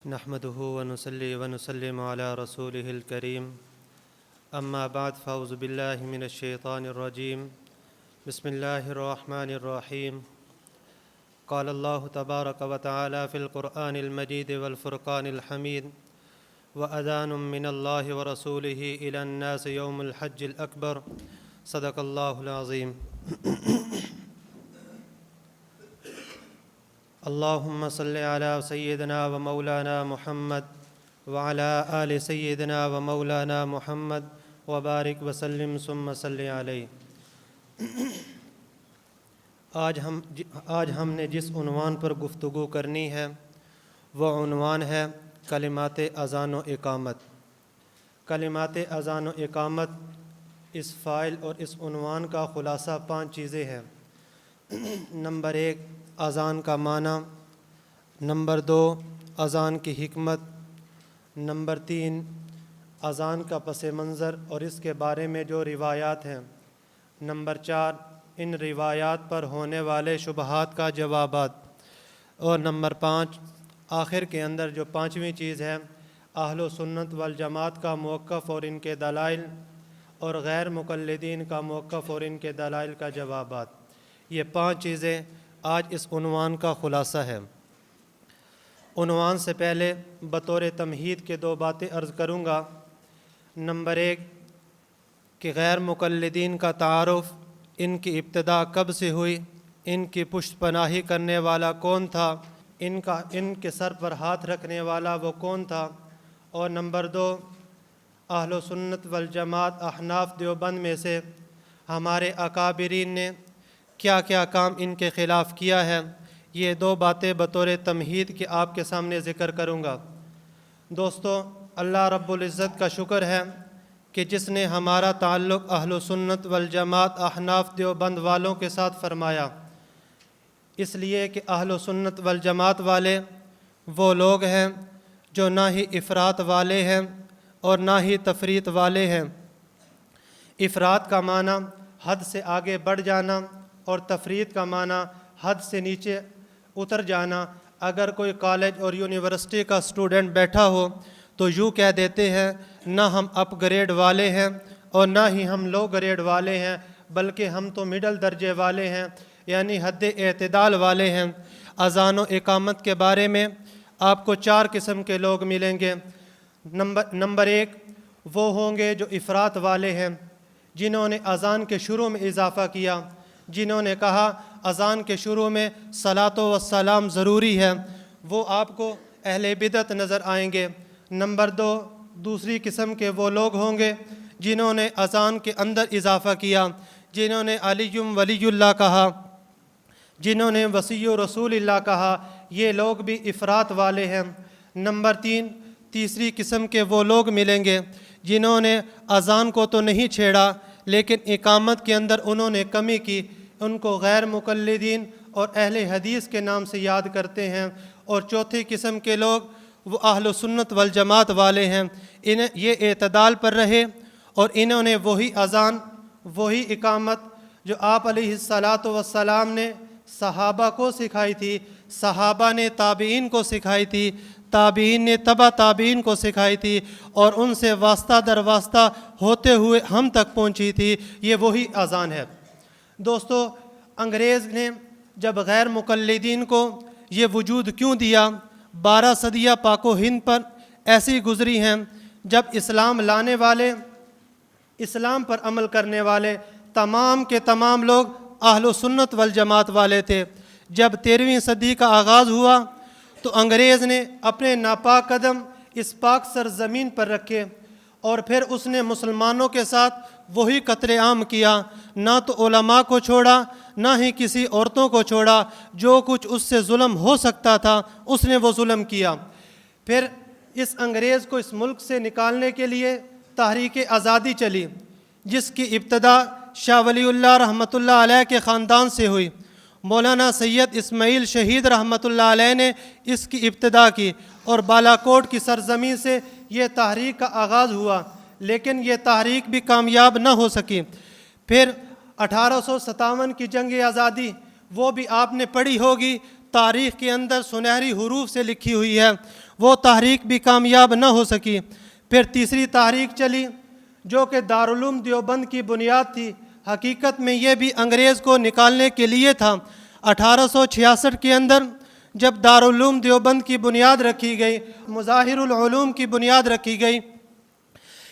نحمده ونصلي ونسلم على رسوله الكريم أما بعد فأعوذ بالله من الشيطان الرجيم بسم الله الرحمن الرحيم قال الله تبارك وتعالى في القرآن المجيد والفرقان الحميد وأذان من الله ورسوله إلى الناس يوم الحج الأكبر صدق الله العظيم اللهم صل على سيدنا ومولانا محمد وعلى آل سيدنا ومولانا محمد وبارك وسلم ثم صل علیہ۔ آج ہم نے جس عنوان پر گفتگو کرنی ہے وہ عنوان ہے کلمات اذان و اقامت۔ کلمات اذان و اقامت اس فائل اور اس عنوان کا خلاصہ 5 چیزیں ہیں۔ نمبر 1 اذان کا معنی، نمبر 2 اذان کی حکمت، نمبر 3 اذان کا پس منظر اور اس کے بارے میں جو روایات ہیں، نمبر 4 ان روایات پر ہونے والے شبہات کا جوابات، اور نمبر 5 آخر کے اندر جو 5ویں چیز ہے اہل و سنت والجماعت کا موقف اور ان کے دلائل، اور غیر مقلدین کا موقف اور ان کے دلائل کا جوابات۔ یہ 5 چیزیں آج اس عنوان کا خلاصہ ہے۔ عنوان سے پہلے بطور تمہید کے 2 باتیں عرض کروں گا۔ نمبر 1 کہ غیر مقلدین کا تعارف، ان کی ابتدا کب سے ہوئی، ان کی پشت پناہی کرنے والا کون تھا، ان کے سر پر ہاتھ رکھنے والا وہ کون تھا، اور نمبر 2 اہل و سنت والجماعت احناف دیوبند میں سے ہمارے اکابرین نے کیا کیا کام ان کے خلاف کیا ہے۔ یہ 2 باتیں بطور تمہید کے آپ کے سامنے ذکر کروں گا۔ دوستو، اللہ رب العزت کا شکر ہے کہ جس نے ہمارا تعلق اہل و سنت والجماعت احناف دیوبند والوں کے ساتھ فرمایا، اس لیے کہ اہل و سنت والجماعت والے وہ لوگ ہیں جو نہ ہی افراط والے ہیں اور نہ ہی تفریط والے ہیں۔ افراط کا معنی حد سے آگے بڑھ جانا اور تفریط کا معنی حد سے نیچے اتر جانا۔ اگر کوئی کالج اور یونیورسٹی کا اسٹوڈنٹ بیٹھا ہو تو یوں کہہ دیتے ہیں نہ ہم اپ گریڈ والے ہیں اور نہ ہی ہم لو گریڈ والے ہیں، بلکہ ہم تو مڈل درجے والے ہیں، یعنی حد اعتدال والے ہیں۔ اذان و اقامت کے بارے میں آپ کو 4 قسم کے لوگ ملیں گے۔ نمبر 1 وہ ہوں گے جو افراط والے ہیں، جنہوں نے اذان کے شروع میں اضافہ کیا، جنہوں نے کہا اذان کے شروع میں صلاۃ و السلام ضروری ہے، وہ آپ کو اہل بدعت نظر آئیں گے۔ نمبر 2 دوسری قسم کے وہ لوگ ہوں گے جنہوں نے اذان کے اندر اضافہ کیا، جنہوں نے علی ولی اللہ کہا، جنہوں نے وصی رسول اللہ کہا، یہ لوگ بھی افراط والے ہیں۔ نمبر 3 تیسری قسم کے وہ لوگ ملیں گے جنہوں نے اذان کو تو نہیں چھیڑا لیکن اقامت کے اندر انہوں نے کمی کی، ان کو غیر مقلدین اور اہل حدیث کے نام سے یاد کرتے ہیں۔ اور چوتھی قسم کے لوگ وہ اہل و سنت والجماعت والے ہیں، یہ اعتدال پر رہے اور انہوں نے وہی اذان وہی اقامت جو آپ علیہ السلام نے صحابہ کو سکھائی تھی، صحابہ نے تابعین کو سکھائی تھی، تابعین نے تبع تابعین کو سکھائی تھی، اور ان سے واسطہ در واسطہ ہوتے ہوئے ہم تک پہنچی تھی، یہ وہی اذان ہے۔ دوستو، انگریز نے جب غیر مقلدین کو یہ وجود کیوں دیا؟ 12 صدیاں پاک و ہند پر ایسی گزری ہیں جب اسلام لانے والے، اسلام پر عمل کرنے والے تمام کے تمام لوگ اہل و سنت والجماعت والے تھے۔ جب 13ویں صدی کا آغاز ہوا تو انگریز نے اپنے ناپاک قدم اس پاک سرزمین پر رکھے، اور پھر اس نے مسلمانوں کے ساتھ وہی قتل عام کیا، نہ تو علماء کو چھوڑا نہ ہی کسی عورتوں کو چھوڑا، جو کچھ اس سے ظلم ہو سکتا تھا اس نے وہ ظلم کیا۔ پھر اس انگریز کو اس ملک سے نکالنے کے لیے تحریک آزادی چلی، جس کی ابتدا شاہ ولی اللہ رحمۃ اللہ علیہ کے خاندان سے ہوئی۔ مولانا سید اسماعیل شہید رحمۃ اللہ علیہ نے اس کی ابتدا کی، اور بالاکوٹ کی سرزمین سے یہ تحریک کا آغاز ہوا، لیکن یہ تحریک بھی کامیاب نہ ہو سکی۔ پھر 1857 کی جنگ آزادی، وہ بھی آپ نے پڑھی ہوگی، تاریخ کے اندر سنہری حروف سے لکھی ہوئی ہے۔ وہ تحریک بھی کامیاب نہ ہو سکی۔ پھر تیسری تحریک چلی جو کہ دارالعلوم دیوبند کی بنیاد تھی، حقیقت میں یہ بھی انگریز کو نکالنے کے لیے تھا۔ 1866 کے اندر جب دارالعلوم دیوبند کی بنیاد رکھی گئی، مظاہر العلوم کی بنیاد رکھی گئی،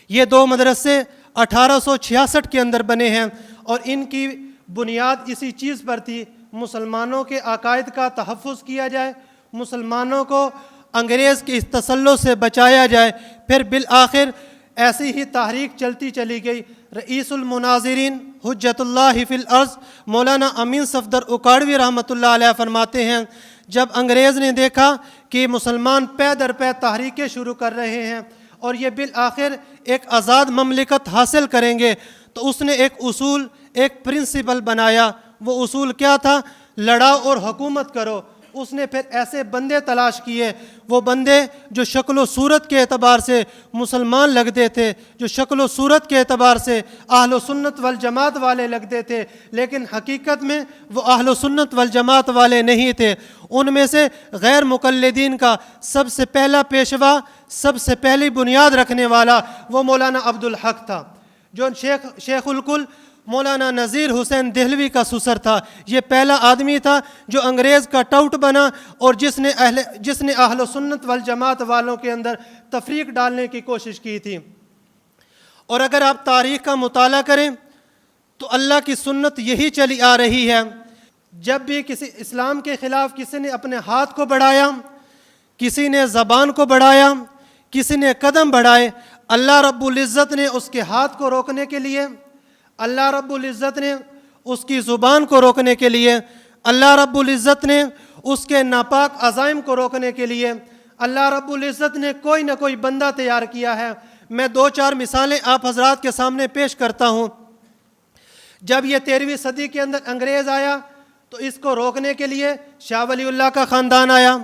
یہ دو مدرسے 1866 کے اندر بنے ہیں، اور ان کی بنیاد اسی چیز پر تھی، مسلمانوں کے عقائد کا تحفظ کیا جائے، مسلمانوں کو انگریز کے اس تسلط سے بچایا جائے۔ پھر بالآخر ایسی ہی تحریک چلتی چلی گئی۔ رئیس المناظرین حجت اللہ فی الارض مولانا امین صفدر اکاڑوی رحمۃ اللہ علیہ فرماتے ہیں، جب انگریز نے دیکھا کہ مسلمان پے در پے تحریکیں شروع کر رہے ہیں اور یہ بالآخر ایک آزاد مملکت حاصل کریں گے، تو اس نے ایک اصول، ایک پرنسپل بنایا۔ وہ اصول کیا تھا؟ لڑاؤ اور حکومت کرو۔ اس نے پھر ایسے بندے تلاش کیے، وہ بندے جو شکل و صورت کے اعتبار سے مسلمان لگتے تھے، جو شکل و صورت کے اعتبار سے اہل و سنت والجماعت والے لگتے تھے، لیکن حقیقت میں وہ اہل و سنت والجماعت والے نہیں تھے۔ ان میں سے غیر مقلدین کا سب سے پہلا پیشوا، سب سے پہلی بنیاد رکھنے والا وہ مولانا عبدالحق تھا، جو شیخ الکل مولانا نذیر حسین دہلوی کا سسر تھا۔ یہ پہلا آدمی تھا جو انگریز کا ٹاؤٹ بنا اور جس نے اہل سنت والجماعت والوں کے اندر تفریق ڈالنے کی کوشش کی تھی۔ اور اگر آپ تاریخ کا مطالعہ کریں تو اللہ کی سنت یہی چلی آ رہی ہے، جب بھی کسی اسلام کے خلاف کسی نے اپنے ہاتھ کو بڑھایا، کسی نے زبان کو بڑھایا، کسی نے قدم بڑھائے، اللہ رب العزت نے اس کے ہاتھ کو روکنے کے لیے، اللہ رب العزت نے اس کی زبان کو روکنے کے لیے، اللہ رب العزت نے اس کے ناپاک عزائم کو روکنے کے لیے، اللہ رب العزت نے کوئی نہ کوئی بندہ تیار کیا ہے۔ میں 2-4 مثالیں آپ حضرات کے سامنے پیش کرتا ہوں۔ جب یہ 13ویں صدی کے اندر انگریز آیا تو اس کو روکنے کے لیے شاہ ولی اللہ کا خاندان آیا،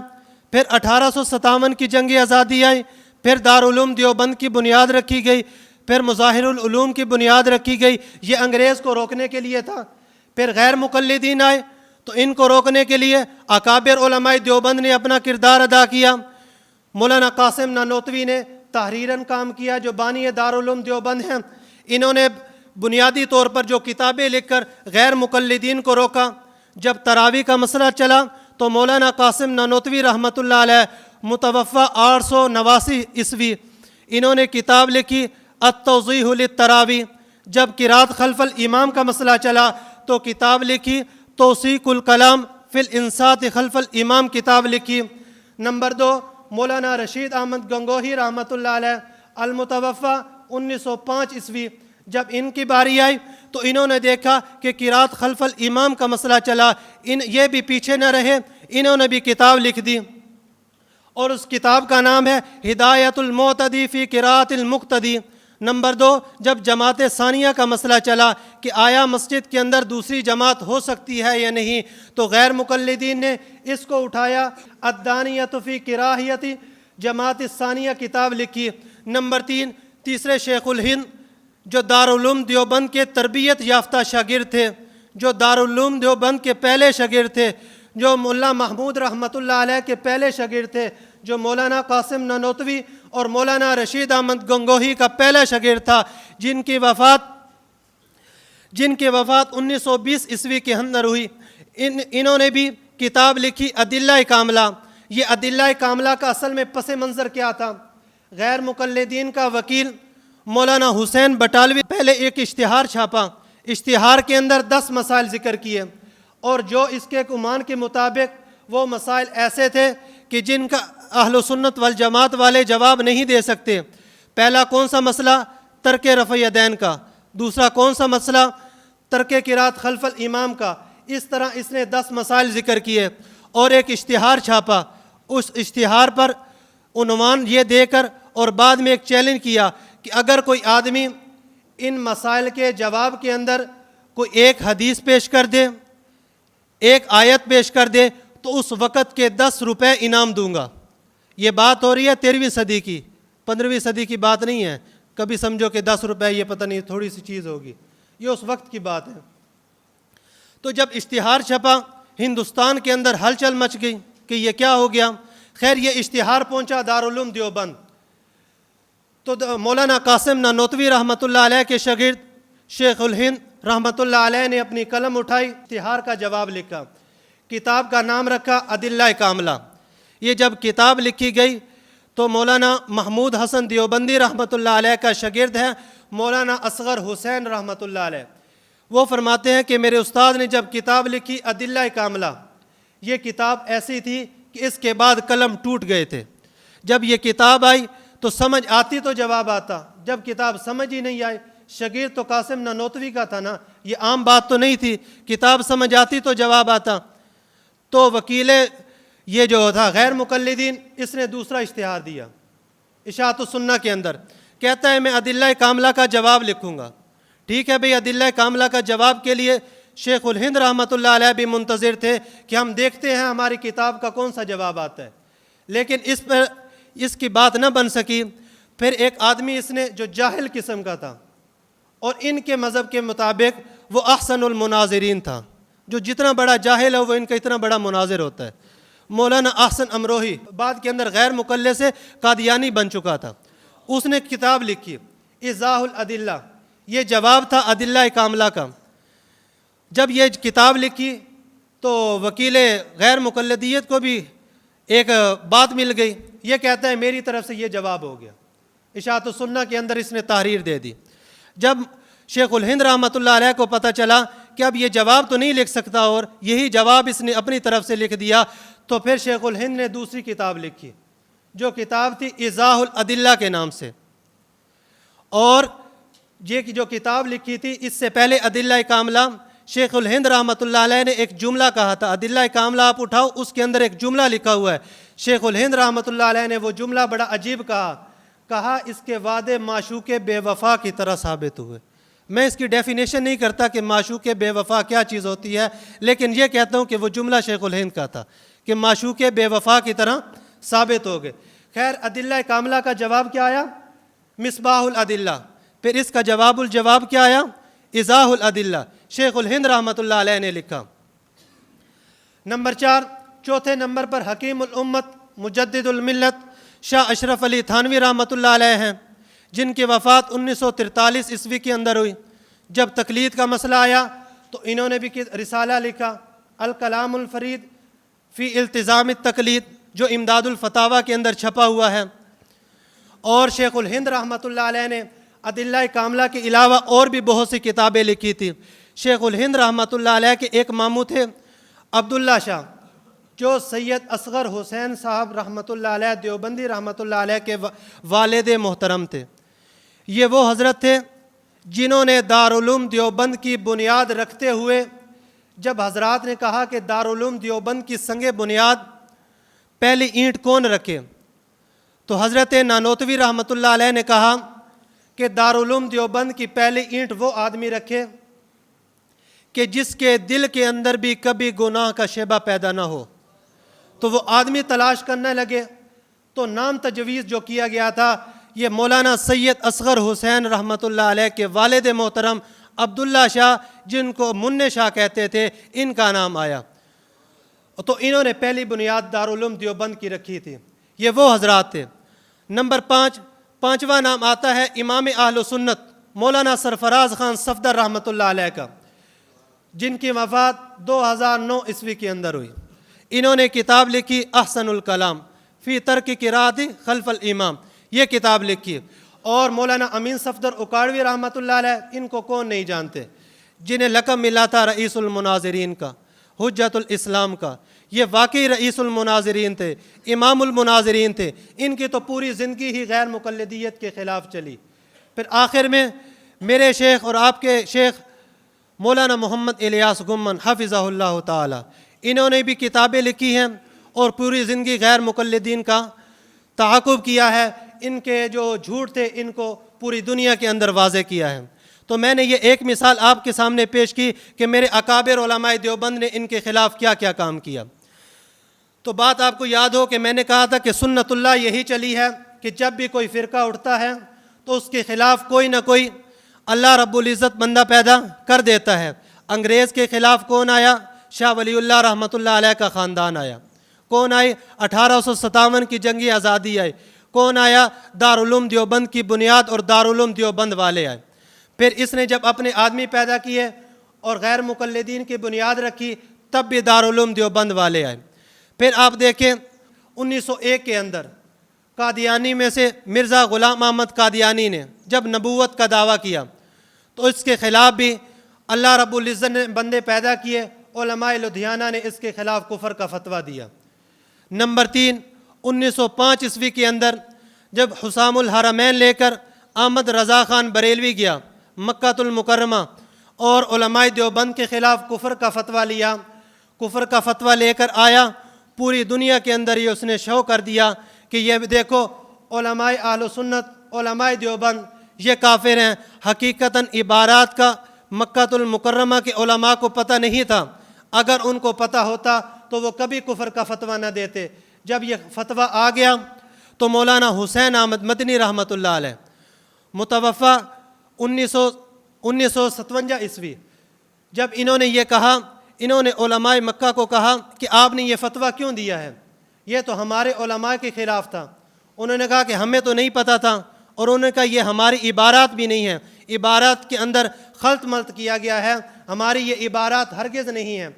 پھر 1857 کی جنگ آزادی آئی، پھر دارالعلوم دیوبند کی بنیاد رکھی گئی، پھر مظاہر العلوم کی بنیاد رکھی گئی، یہ انگریز کو روکنے کے لیے تھا۔ پھر غیر مقلدین آئے تو ان کو روکنے کے لیے اکابر علماء دیوبند نے اپنا کردار ادا کیا۔ مولانا قاسم نانوتوی نے تحریراً کام کیا، جو بانی دارالعلوم دیوبند ہیں۔ انہوں نے بنیادی طور پر جو کتابیں لکھ کر غیر مقلدین کو روکا۔ جب تراویح کا مسئلہ چلا تو مولانا قاسم نانوتوی رحمۃ اللہ علیہ متوفہ 889 عیسوی، انہوں نے کتاب لکھی التوضیح للتراویح۔ جب قرات خلف الامام کا مسئلہ چلا تو کتاب لکھی توثیق الکلام فی الانصات خلف الامام، کتاب لکھی۔ نمبر 2، مولانا رشید احمد گنگوہی رحمۃ اللہ علیہ المتوفہ 1905 عیسوی، جب ان کی باری آئی تو انہوں نے دیکھا کہ قرات خلف الامام کا مسئلہ چلا، یہ بھی پیچھے نہ رہے، انہوں نے بھی کتاب لکھ دی، اور اس کتاب کا نام ہے ہدایت المعتدی فی قراءۃ المقتدی۔ نمبر 2، جب جماعت ثانیہ کا مسئلہ چلا کہ آیا مسجد کے اندر دوسری جماعت ہو سکتی ہے یا نہیں، تو غیر مقلدین نے اس کو اٹھایا، الدانیۃ فی کراہیت جماعت ثانیہ کتاب لکھی۔ نمبر 3، تیسرے شیخ الہند جو دارالعلوم دیوبند کے تربیت یافتہ شاگرد تھے، جو دارالعلوم دیوبند کے پہلے شاگرد تھے، جو مولانا محمود رحمۃ اللہ علیہ کے پہلے شاگرد تھے، جو مولانا قاسم نانوتوی اور مولانا رشید احمد گنگوہی کا پہلا شاگرد تھا، جن کی وفات 1920 عیسوی کے اندر ہوئی۔ انہوں نے بھی کتاب لکھی ادلہ کاملہ۔ یہ ادلہ کاملہ کا اصل میں پس منظر کیا تھا؟ غیر مقلدین کا وکیل مولانا حسین بٹالوی پہلے ایک اشتہار چھاپا، اشتہار کے اندر 10 مسائل ذکر کیے، اور جو اس کے گمان کے مطابق وہ مسائل ایسے تھے کہ جن کا اہل سنت والجماعت والے جواب نہیں دے سکتے۔ پہلا کون سا مسئلہ؟ ترک رفع یدین کا۔ دوسرا کون سا مسئلہ؟ ترک قرات خلف الامام کا۔ اس طرح اس نے 10 مسائل ذکر کیے اور ایک اشتہار چھاپا۔ اس اشتہار پر عنوان یہ دے کر اور بعد میں ایک چیلنج کیا کہ اگر کوئی آدمی ان مسائل کے جواب کے اندر کوئی ایک حدیث پیش کر دے، ایک آیت پیش کر دے، تو اس وقت کے 10 روپے انعام دوں گا۔ یہ بات ہو رہی ہے 13ویں صدی کی، 15ویں صدی کی بات نہیں ہے۔ کبھی سمجھو کہ 10 روپے یہ پتہ نہیں تھوڑی سی چیز ہوگی، یہ اس وقت کی بات ہے۔ تو جب اشتہار چھپا، ہندوستان کے اندر ہلچل مچ گئی کہ یہ کیا ہو گیا۔ خیر یہ اشتہار پہنچا دارالعلوم دیوبند، تو مولانا قاسم نانوتوی رحمۃ اللہ علیہ کے شاگرد شیخ الہند رحمۃ اللہ علیہ نے اپنی قلم اٹھائی، اشتہار کا جواب لکھا، کتاب کا نام رکھا ادلہ کاملہ۔ یہ جب کتاب لکھی گئی تو مولانا محمود حسن دیوبندی رحمۃ اللہ علیہ کا شاگرد ہے مولانا اصغر حسین رحمۃ اللہ علیہ، وہ فرماتے ہیں کہ میرے استاد نے جب کتاب لکھی ادلہ کاملہ، یہ کتاب ایسی تھی کہ اس کے بعد قلم ٹوٹ گئے تھے۔ جب یہ کتاب آئی تو سمجھ آتی تو جواب آتا، جب کتاب سمجھ ہی نہیں آئی، شاگرد تو قاسم نانوتوی کا تھا نا، یہ عام بات تو نہیں تھی، کتاب سمجھ آتی تو جواب آتا۔ تو وکیل یہ جو تھا غیر مقلدین، اس نے دوسرا اشتہار دیا اشاعت السنہ کے اندر، کہتا ہے میں ادلہ کاملہ کا جواب لکھوں گا۔ ٹھیک ہے بھئی، ادلہ کاملہ کا جواب کے لیے شیخ الہند رحمۃ اللہ علیہ بھی منتظر تھے کہ ہم دیکھتے ہیں ہماری کتاب کا کون سا جواب آتا ہے، لیکن اس کی بات نہ بن سکی۔ پھر ایک آدمی اس نے جو جاہل قسم کا تھا اور ان کے مذہب کے مطابق وہ احسن المناظرین تھا، جو جتنا بڑا جاہل ہے وہ ان کا اتنا بڑا مناظر ہوتا ہے، مولانا احسن امروہی، بعد کے اندر غیر مقلد سے قادیانی بن چکا تھا، اس نے کتاب لکھی ایضاح الادلہ، یہ جواب تھا ادلہ کاملہ کا۔ جب یہ کتاب لکھی تو وکیل غیر مقلدیت کو بھی ایک بات مل گئی، یہ کہتا ہے میری طرف سے یہ جواب ہو گیا، اشاعت السنہ کے اندر اس نے تحریر دے دی۔ جب شیخ الہند رحمۃ اللہ علیہ کو پتہ چلا کہ اب یہ جواب تو نہیں لکھ سکتا اور یہی جواب اس نے اپنی طرف سے لکھ دیا، تو پھر شیخ الہند نے دوسری کتاب لکھی جو کتاب تھی ایضاح الادلہ کے نام سے، اور یہ جو کتاب لکھی تھی اس سے پہلے ادلہ کاملہ، شیخ الہند رحمۃ اللہ علیہ نے ایک جملہ کہا تھا، ادلہ کاملہ آپ اٹھاؤ، اس کے اندر ایک جملہ لکھا ہوا ہے، شیخ الہند رحمۃ اللہ علیہ نے وہ جملہ بڑا عجیب کہا اس کے وعدے معشوق بے وفا کی طرح ثابت ہوئے۔ میں اس کی ڈیفینیشن نہیں کرتا کہ معشوق بے وفا کیا چیز ہوتی ہے، لیکن یہ کہتا ہوں کہ وہ جملہ شیخ الہند کا تھا کہ معشوق بے وفا کی طرح ثابت ہو گئے۔ خیر ادلہ کاملہ کا جواب کیا آیا؟ مصباح الادلہ۔ پھر اس کا جواب الجواب کیا آیا؟ ایضاح الادلہ، شیخ الہند رحمۃ اللہ علیہ نے لکھا۔ نمبر 4، چوتھے نمبر پر حکیم الامت مجدد الملت شاہ اشرف علی تھانوی رحمۃ اللہ علیہ ہیں، جن کی وفات 1943 عیسوی کے اندر ہوئی۔ جب تقلید کا مسئلہ آیا تو انہوں نے بھی رسالہ لکھا الکلام الفرید فی التزام التقلید، جو امداد الفتاویٰ کے اندر چھپا ہوا ہے۔ اور شیخ الہند رحمۃ اللہ علیہ نے ادلہ کاملہ کے علاوہ اور بھی بہت سی کتابیں لکھی تھی۔ شیخ الہند رحمۃ اللہ علیہ کے ایک ماموں تھے عبداللہ شاہ، جو سید اصغر حسین صاحب رحمۃ اللہ علیہ دیوبندی رحمۃ اللہ علیہ کے والد محترم تھے۔ یہ وہ حضرت تھے جنہوں نے دارالعلوم دیوبند کی بنیاد رکھتے ہوئے، جب حضرات نے کہا کہ دارالعلوم دیوبند کی سنگ بنیاد پہلی اینٹ کون رکھے، تو حضرت نانوتوی رحمۃ اللہ علیہ نے کہا کہ دارالعلوم دیوبند کی پہلی اینٹ وہ آدمی رکھے کہ جس کے دل کے اندر بھی کبھی گناہ کا شیبہ پیدا نہ ہو۔ تو وہ آدمی تلاش کرنے لگے، تو نام تجویز جو کیا گیا تھا یہ مولانا سید اصغر حسین رحمۃ اللہ علیہ کے والد محترم عبداللہ شاہ، جن کو منع شاہ کہتے تھے، ان کا نام آیا۔ تو انہوں نے پہلی بنیاد دارالعلوم دیوبند کی رکھی تھی، یہ وہ حضرات تھے۔ نمبر 5، پانچواں نام آتا ہے امام اہل سنت مولانا سرفراز خان صفدر رحمۃ اللہ علیہ کا، جن کی وفات 2009 عیسوی کے اندر ہوئی۔ انہوں نے کتاب لکھی احسن الکلام فی ترک قرات خلف الامام، یہ کتاب لکھی۔ اور مولانا امین صفدر اکاڑوی رحمۃ اللہ علیہ، ان کو کون نہیں جانتے، جنہیں لقب ملا تھا رئیس المناظرین کا، حجت الاسلام کا۔ یہ واقعی رئیس المناظرین تھے، امام المناظرین تھے۔ ان کی تو پوری زندگی ہی غیر مقلدیت کے خلاف چلی۔ پھر آخر میں میرے شیخ اور آپ کے شیخ مولانا محمد الیاس گمن حفظہ اللہ تعالی، انہوں نے بھی کتابیں لکھی ہیں اور پوری زندگی غیر مقلدین کا تعاقب کیا ہے۔ ان کے جو جھوٹ تھے ان کو پوری دنیا کے اندر واضح کیا ہے۔ تو میں نے یہ ایک مثال آپ کے سامنے پیش کی کہ میرے اکابر علماء دیوبند نے ان کے خلاف کیا کیا کام کیا۔ تو بات آپ کو یاد ہو کہ میں نے کہا تھا کہ سنت اللہ یہی چلی ہے کہ جب بھی کوئی فرقہ اٹھتا ہے تو اس کے خلاف کوئی نہ کوئی اللہ رب العزت بندہ پیدا کر دیتا ہے۔ انگریز کے خلاف کون آیا؟ شاہ ولی اللہ رحمۃ اللہ علیہ کا خاندان آیا۔ کون آئے؟ 1857 کی جنگی آزادی آئی. کون آیا؟ دارالعلوم دیوبند کی بنیاد اور دارالعلوم دیوبند والے آئے. پھر اس نے جب اپنے آدمی پیدا کیے اور غیر مقلدین کی بنیاد رکھی تب بھی دارالعلوم دیوبند والے آئے. پھر آپ دیکھیں 1901 کے اندر قادیانی میں سے مرزا غلام احمد قادیانی نے جب نبوت کا دعویٰ کیا تو اس کے خلاف بھی اللہ رب العزت نے بندے پیدا کیے. علماء لدھیانہ نے اس کے خلاف کفر کا فتویٰ دیا. نمبر 3 1905 عیسوی کے اندر جب حسام الحرمین لے کر احمد رضا خان بریلوی گیا مکہ المکرمہ اور علماء دیوبند کے خلاف کفر کا فتویٰ لیا، کفر کا فتویٰ لے کر آیا، پوری دنیا کے اندر یہ اس نے شو کر دیا کہ یہ دیکھو علماء اہل سنت، علماء دیوبند یہ کافر ہیں. حقیقتاً عبارات کا مکہ المکرمہ کے علماء کو پتہ نہیں تھا. اگر ان کو پتہ ہوتا تو وہ کبھی کفر کا فتویٰ نہ دیتے. جب یہ فتویٰ آ گیا تو مولانا حسین احمد مدنی رحمۃ اللہ علیہ متوفہ 1957 عیسوی، جب انہوں نے یہ کہا، انہوں نے علماء مکہ کو کہا کہ آپ نے یہ فتویٰ کیوں دیا ہے، یہ تو ہمارے علماء کے خلاف تھا. انہوں نے کہا کہ ہمیں تو نہیں پتہ تھا، اور انہوں نے کہا یہ ہماری عبارات بھی نہیں ہیں، عبارات کے اندر خلط ملط کیا گیا ہے، ہماری یہ عبارات ہرگز نہیں ہیں.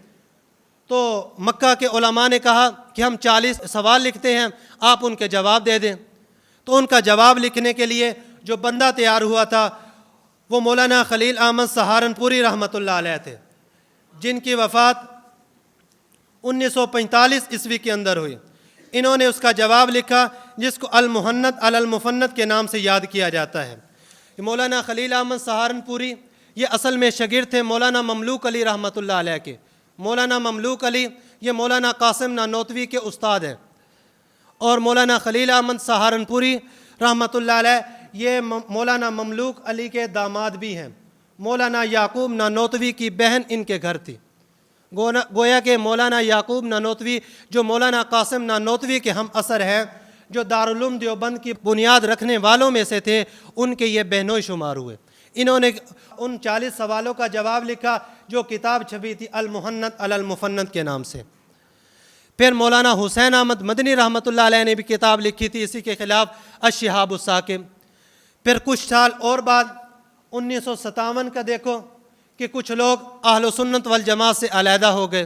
تو مکہ کے علماء نے کہا کہ ہم 40 سوال لکھتے ہیں، آپ ان کے جواب دے دیں. تو ان کا جواب لکھنے کے لیے جو بندہ تیار ہوا تھا وہ مولانا خلیل احمد سہارنپوری رحمۃ اللہ علیہ تھے، جن کی وفات 1945 عیسوی کے اندر ہوئی. انہوں نے اس کا جواب لکھا جس کو المحنت علی المفند کے نام سے یاد کیا جاتا ہے. مولانا خلیل احمد سہارنپوری یہ اصل میں شاگرد تھے مولانا مملوک علی رحمۃ اللہ علیہ کے. مولانا مملوک علی یہ مولانا قاسم نانوتوی کے استاد ہیں، اور مولانا خلیل احمد سہارنپوری رحمۃ اللہ علیہ یہ مولانا مملوک علی کے داماد بھی ہیں. مولانا یعقوب نانوتوی کی بہن ان کے گھر تھی. گویا کہ مولانا یعقوب نانوتوی جو مولانا قاسم نانوتوی کے ہم اثر ہیں، جو دارالعلوم دیوبند کی بنیاد رکھنے والوں میں سے تھے، ان کے یہ بہنوئی شمار ہوئے. انہوں نے ان 40 سوالوں کا جواب لکھا جو کتاب چھپی تھی المحنت علی المفند کے نام سے. پھر مولانا حسین احمد مدنی رحمۃ اللہ علیہ نے بھی کتاب لکھی تھی اسی کے خلاف، الشہاب الثاقب. پھر کچھ سال اور بعد 1957 کا دیکھو کہ کچھ لوگ اہل سنت والجماعت سے علیحدہ ہو گئے،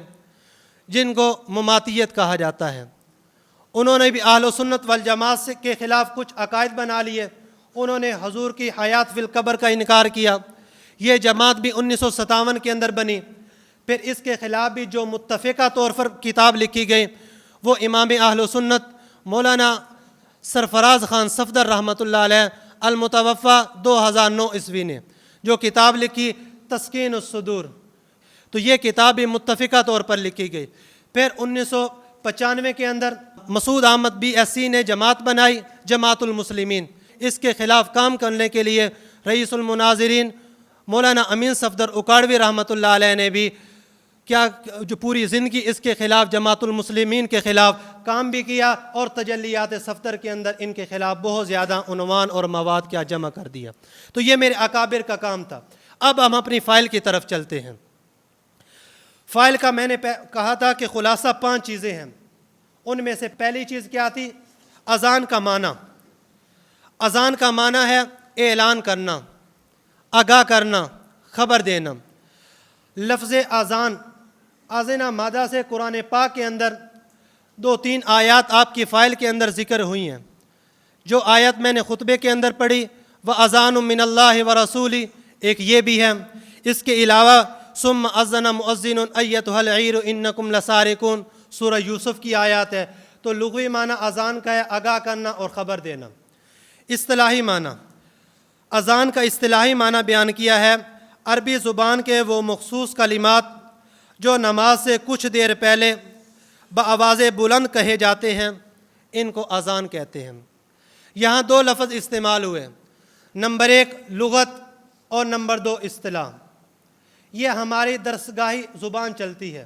جن کو مماتیت کہا جاتا ہے. انہوں نے بھی اہل سنت والجماعت کے خلاف کچھ عقائد بنا لیے. انہوں نے حضور کی حیات فی القبر کا انکار کیا. یہ جماعت بھی 1957 کے اندر بنی. پھر اس کے خلاف بھی جو متفقہ طور پر کتاب لکھی گئی وہ امام اہل سنت مولانا سرفراز خان صفدر رحمۃ اللہ علیہ المتوفہ 2009 عیسوی نے جو کتاب لکھی تسکین الصدور، تو یہ کتاب بھی متفقہ طور پر لکھی گئی. پھر 1995 کے اندر مسعود احمد BSc نے جماعت بنائی، جماعت المسلمین. اس کے خلاف کام کرنے کے لیے رئیس المناظرین مولانا امین صفدر اکاڑوی رحمۃ اللہ علیہ نے بھی کیا جو پوری زندگی اس کے خلاف جماعت المسلمین کے خلاف کام بھی کیا، اور تجلیات صفدر کے اندر ان کے خلاف بہت زیادہ عنوان اور مواد کیا جمع کر دیا. تو یہ میرے اکابر کا کام تھا. اب ہم اپنی فائل کی طرف چلتے ہیں. فائل کا میں نے کہا تھا کہ خلاصہ 5 چیزیں ہیں. ان میں سے پہلی چیز کیا تھی؟ اذان کا معنی. اذان کا معنی ہے اعلان کرنا، آگاہ کرنا، خبر دینا. لفظ اذان آذنہ مادہ سے قرآن پاک کے اندر 2-3 آیات آپ کی فائل کے اندر ذکر ہوئی ہیں. جو آیت میں نے خطبے کے اندر پڑھی وَأَذَانٌ مِّنَ اللَّهِ وَرَسُولِهِ، ایک یہ بھی ہے. اس کے علاوہ ثُمَّ أَذَّنَ مُؤَذِّنٌ أَيَّتُهَا الْعِيرُ إِنَّكُمْ لَسَارِقُونَ سورہ یوسف کی آیات ہے. تو لغوی معنی اذان کا ہے آگاہ کرنا اور خبر دینا. اصطلاحی معنی، اذان کا اصطلاحی معنی بیان کیا ہے عربی زبان کے وہ مخصوص کلمات جو نماز سے کچھ دیر پہلے بآواز بلند کہے جاتے ہیں، ان کو اذان کہتے ہیں. یہاں 2 لفظ استعمال ہوئے، نمبر 1 لغت اور نمبر 2 اصطلاح. یہ ہماری درسگاہی زبان چلتی ہے،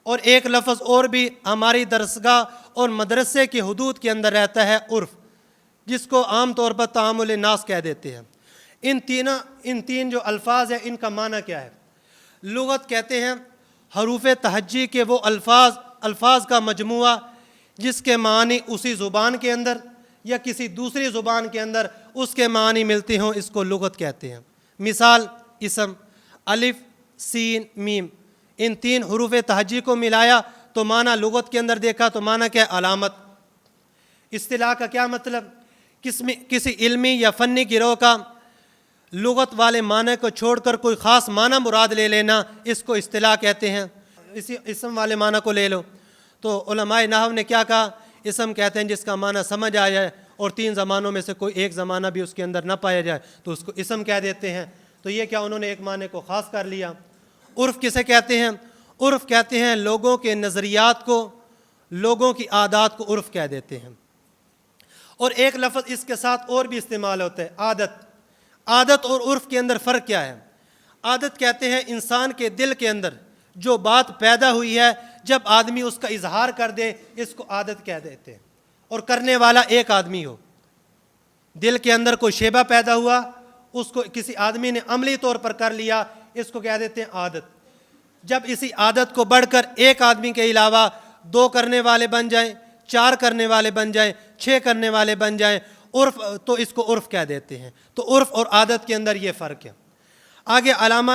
اور ایک لفظ اور بھی ہماری درسگاہ اور مدرسے کی حدود کے اندر رہتا ہے، عرف، جس کو عام طور پر تعامل الناس کہہ دیتے ہیں. ان تین جو الفاظ ہیں ان کا معنی کیا ہے؟ لغت کہتے ہیں حروف تہجی کے وہ الفاظ کا مجموعہ جس کے معنی اسی زبان کے اندر یا کسی دوسری زبان کے اندر اس کے معنی ملتے ہوں، اس کو لغت کہتے ہیں۔ مثال اسم، الف سین میم، ان 3 حروف تہجی کو ملایا تو معنی لغت کے اندر دیکھا تو معنی کیا ہے؟ علامت۔ اصطلاح کا کیا مطلب؟ کسی علمی یا فنی گروہ کا لغت والے معنی کو چھوڑ کر کوئی خاص معنی مراد لے لینا، اس کو اصطلاح کہتے ہیں۔ اسی اسم والے معنی کو لے لو تو علماء نحو نے کیا کہا؟ اسم کہتے ہیں جس کا معنی سمجھ آ جائے اور 3 زمانوں میں سے کوئی ایک زمانہ بھی اس کے اندر نہ پایا جائے تو اس کو اسم کہہ دیتے ہیں۔ تو یہ کیا انہوں نے ایک معنی کو خاص کر لیا۔ عرف کسے کہتے ہیں؟ عرف کہتے ہیں لوگوں کے نظریات کو، لوگوں کی عادات کو عرف کہہ دیتے ہیں۔ اور ایک لفظ اس کے ساتھ اور بھی استعمال ہوتا ہے، عادت۔ عادت اور عرف کے اندر فرق کیا ہے؟ عادت کہتے ہیں انسان کے دل کے اندر جو بات پیدا ہوئی ہے، جب آدمی اس کا اظہار کر دے اس کو عادت کہہ دیتے ہیں، اور کرنے والا ایک آدمی ہو۔ دل کے اندر کوئی شیبہ پیدا ہوا، اس کو کسی آدمی نے عملی طور پر کر لیا، اس کو کہہ دیتے ہیں عادت۔ جب اسی عادت کو بڑھ کر ایک آدمی کے علاوہ 2 کرنے والے بن جائیں، 4 کرنے والے بن جائیں، 6 کرنے والے بن جائیں، عرف، تو اس کو عرف کہہ دیتے ہیں۔ تو عرف اور عادت کے اندر یہ فرق ہے۔ آگے علامہ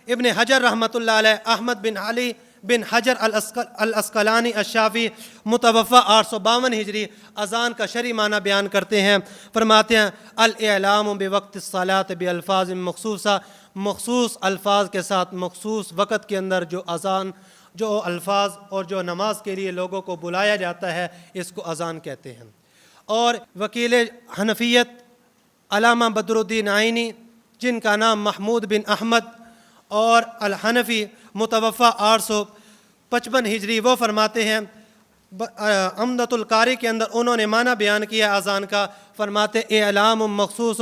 ابن حجر رحمۃ اللہ علیہ، احمد بن علی بن حجر الاسقلانی الشافعی، متوفی 852 ہجری، اذان کا شرعی معنی بیان کرتے ہیں۔ فرماتے ہیں الاعلام بوقت الصلاۃ بالفاظ مخصوصہ، مخصوص الفاظ کے ساتھ مخصوص وقت کے اندر جو اذان، جو الفاظ اور جو نماز کے لیے لوگوں کو بلایا جاتا ہے اس کو اذان کہتے ہیں۔ اور وکیل حنفیت علامہ بدر الدین عینی، جن کا نام محمود بن احمد اور الحنفی، متوفی 855 ہجری، وہ فرماتے ہیں عمدۃ القاری کے اندر انہوں نے معنی بیان کیا اذان کا، فرماتے اعلام مخصوص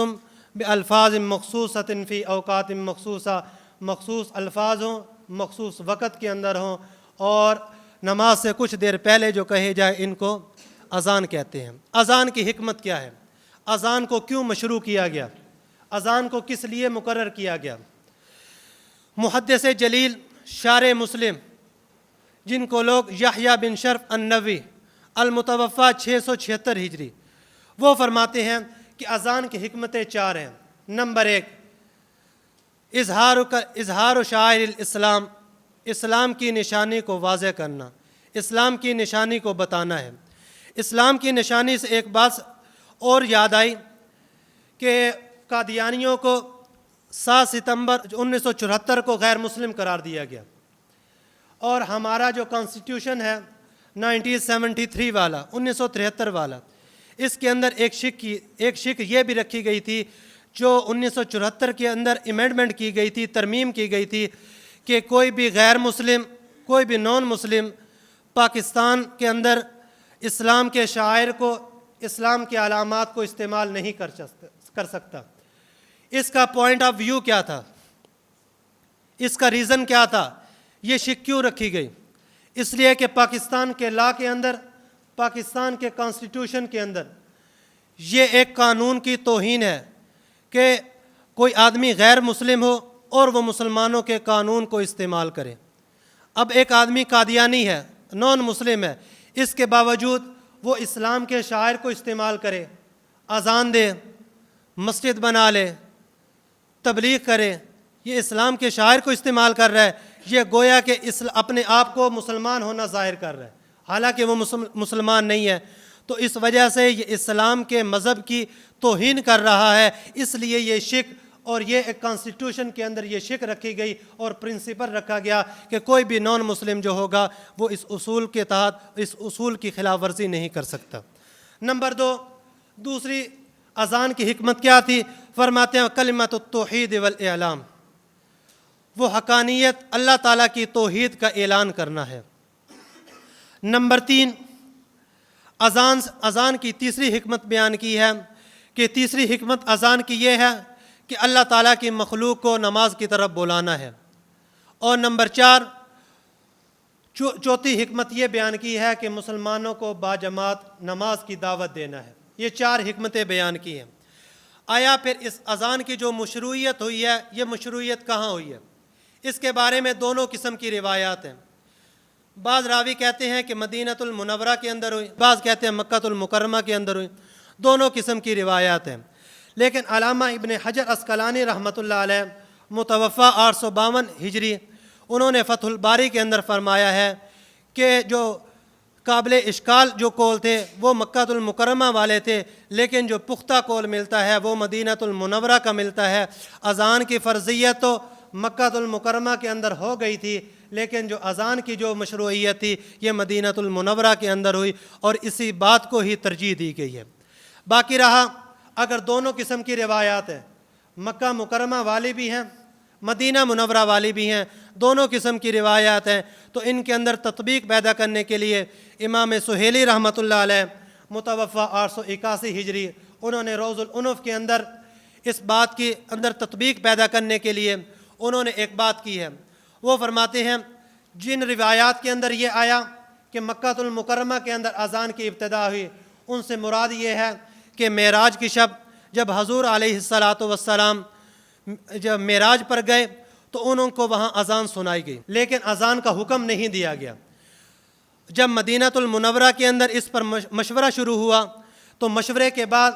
بالفاظ مخصوصۃ فی اوقات مخصوصہ، مخصوص الفاظ ہوں، مخصوص وقت کے اندر ہوں، اور نماز سے کچھ دیر پہلے جو کہے جائے ان کو اذان کہتے ہیں۔ اذان کی حکمت کیا ہے؟ اذان کو کیوں مشروع کیا گیا؟ اذان کو کس لیے مقرر کیا گیا؟ محدث جلیل شارح مسلم، جن کو لوگ یحییٰ بن شرف النووی، المتوفی 676 ہجری، وہ فرماتے ہیں کہ اذان کی حکمتیں 4 ہیں۔ نمبر 1، اظہار شعائر الاسلام، اسلام کی نشانی کو واضح کرنا، اسلام کی نشانی کو بتانا ہے۔ اسلام کی نشانی سے ایک بات اور یاد آئی کہ قادیانیوں کو 7 ستمبر 1974 کو غیر مسلم قرار دیا گیا، اور ہمارا جو کانسٹیٹیوشن ہے 1973 والا، 1973 والا، اس کے اندر ایک شک یہ بھی رکھی گئی تھی جو 1974 کے اندر ایمینڈمنٹ کی گئی تھی، ترمیم کی گئی تھی، کہ کوئی بھی غیر مسلم، کوئی بھی نان مسلم پاکستان کے اندر اسلام کے شعائر کو، اسلام کے علامات کو استعمال نہیں کر سکتا۔ اس کا پوائنٹ آف ویو کیا تھا؟ اس کا ریزن کیا تھا؟ یہ شک کیوں رکھی گئی؟ اس لیے کہ پاکستان کے لا کے اندر، پاکستان کے کانسٹیٹیوشن کے اندر یہ ایک قانون کی توہین ہے کہ کوئی آدمی غیر مسلم ہو اور وہ مسلمانوں کے قانون کو استعمال کرے۔ اب ایک آدمی قادیانی ہے، نان مسلم ہے، اس کے باوجود وہ اسلام کے شاعر کو استعمال کرے، اذان دے، مسجد بنا لے، تبلیغ کرے، یہ اسلام کے شاعر کو استعمال کر رہا ہے، یہ گویا کہ اپنے آپ کو مسلمان ہونا ظاہر کر رہا ہے، حالانکہ وہ مسلمان نہیں ہے۔ تو اس وجہ سے یہ اسلام کے مذہب کی توہین کر رہا ہے، اس لیے یہ شک، اور یہ ایک کانسٹیٹیوشن کے اندر یہ شک رکھی گئی اور پرنسپل رکھا گیا کہ کوئی بھی نان مسلم جو ہوگا وہ اس اصول کے تحت اس اصول کی خلاف ورزی نہیں کر سکتا۔ نمبر 2، دوسری اذان کی حکمت کیا تھی؟ فرماتے ہیں کلمۃ التوحید والاعلام، وہ حقانیت اللہ تعالیٰ کی توحید کا اعلان کرنا ہے۔ نمبر 3، اذان کی تیسری حکمت بیان کی ہے کہ تیسری حکمت اذان کی یہ ہے کہ اللہ تعالیٰ کی مخلوق کو نماز کی طرف بلانا ہے۔ اور نمبر 4، چوتھی حکمت یہ بیان کی ہے کہ مسلمانوں کو باجماعت نماز کی دعوت دینا ہے۔ یہ 4 حکمتیں بیان کی ہیں۔ آیا پھر اس اذان کی جو مشروعیت ہوئی ہے، یہ مشروعیت کہاں ہوئی ہے؟ اس کے بارے میں دونوں قسم کی روایات ہیں۔ بعض راوی کہتے ہیں کہ مدینۃ المنورہ کے اندر ہوئی، بعض کہتے ہیں مکہ المکرمہ کے اندر ہوئی، دونوں قسم کی روایات ہیں۔ لیکن علامہ ابن حجر عسقلانی رحمۃ اللہ علیہ متوفی 852 ہجری، انہوں نے فتح الباری کے اندر فرمایا ہے کہ جو قابل اشکال جو قول تھے وہ مکہ المکرمہ والے تھے، لیکن جو پختہ قول ملتا ہے وہ مدینۃ المنورہ کا ملتا ہے۔ اذان کی فرضیت تو مکہ المکرمہ کے اندر ہو گئی تھی، لیکن جو اذان کی جو مشروعیت تھی یہ مدینۃ المنورہ کے اندر ہوئی، اور اسی بات کو ہی ترجیح دی گئی ہے۔ باقی رہا اگر دونوں قسم کی روایات ہیں، مکہ مکرمہ والی بھی ہیں، مدینہ منورہ والی بھی ہیں، دونوں قسم کی روایات ہیں، تو ان کے اندر تطبیق پیدا کرنے کے لیے امام سہیلی رحمۃ اللہ علیہ متوفی 881 ہجری، انہوں نے روض العنف کے اندر اس بات کی اندر تطبیق پیدا کرنے کے لیے انہوں نے ایک بات کی ہے۔ وہ فرماتے ہیں جن روایات کے اندر یہ آیا کہ مکہ المکرمہ کے اندر اذان کی ابتدا ہوئی، ان سے مراد یہ ہے کہ معراج کی شب جب حضور علیہ السلام جب معراج پر گئے تو انہوں کو وہاں اذان سنائی گئی، لیکن اذان کا حکم نہیں دیا گیا۔ جب مدینۃ المنورہ کے اندر اس پر مشورہ شروع ہوا تو مشورے کے بعد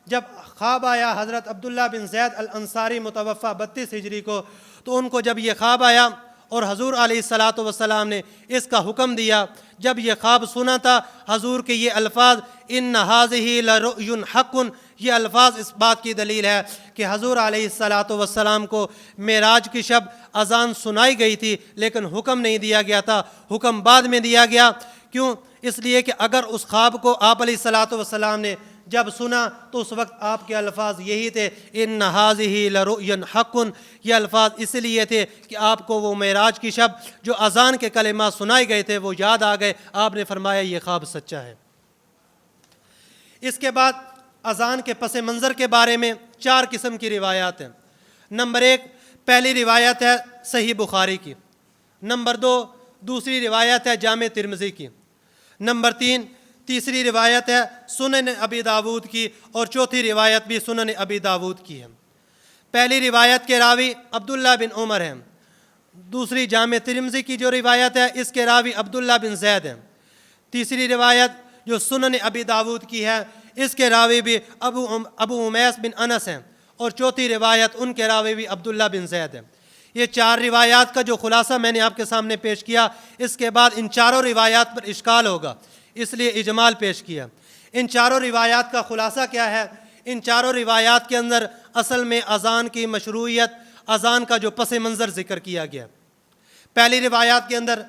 جب خواب آیا حضرت عبداللہ بن زید الانصاری متوفی 32 ہجری کو، تو ان کو جب یہ خواب آیا اور حضور علیہ السلام نے اس کا حکم دیا، جب یہ خواب سنا تھا حضور کے یہ الفاظ ان ھذہ لرؤی حق، یہ الفاظ اس بات کی دلیل ہے کہ حضور علیہ السلام کو معراج کی شب اذان سنائی گئی تھی، لیکن حکم نہیں دیا گیا تھا، حکم بعد میں دیا گیا۔ کیوں؟ اس لیے کہ اگر اس خواب کو آپ علیہ السلام نے جب سنا تو اس وقت آپ کے الفاظ یہی تھے ان ھذہ لرؤی حق، یہ الفاظ اس لیے تھے کہ آپ کو وہ معراج کی شب جو اذان کے کلمات سنائے گئے تھے وہ یاد آ گئے، آپ نے فرمایا یہ خواب سچا ہے۔ اس کے بعد اذان کے پس منظر کے بارے میں 4 قسم کی روایات ہیں۔ نمبر 1 پہلی روایت ہے صحیح بخاری کی، نمبر 2 دوسری روایت ہے جامع ترمذی کی، نمبر 3 تیسری روایت ہے سنن ابی داود کی، اور چوتھی روایت بھی سنن ابی داود کی ہے۔ پہلی روایت کے راوی عبداللہ بن عمر ہیں، دوسری جامع ترمذی کی جو روایت ہے اس کے راوی عبداللہ بن زید ہیں، تیسری روایت جو سنن ابی داود کی ہے اس کے راوی بھی ابو امیس بن انس ہیں، اور چوتھی روایت ان کے راوی بھی عبداللہ بن زید ہیں۔ یہ 4 روایات کا جو خلاصہ میں نے آپ کے سامنے پیش کیا، اس کے بعد ان چاروں روایات پر اشکال ہوگا، اس لیے اجمال پیش کیا۔ ان چاروں روایات کا خلاصہ کیا ہے؟ ان چاروں روایات کے اندر اصل میں اذان کی مشروعیت، اذان کا جو پس منظر ذکر کیا گیا۔ پہلی روایات کے اندر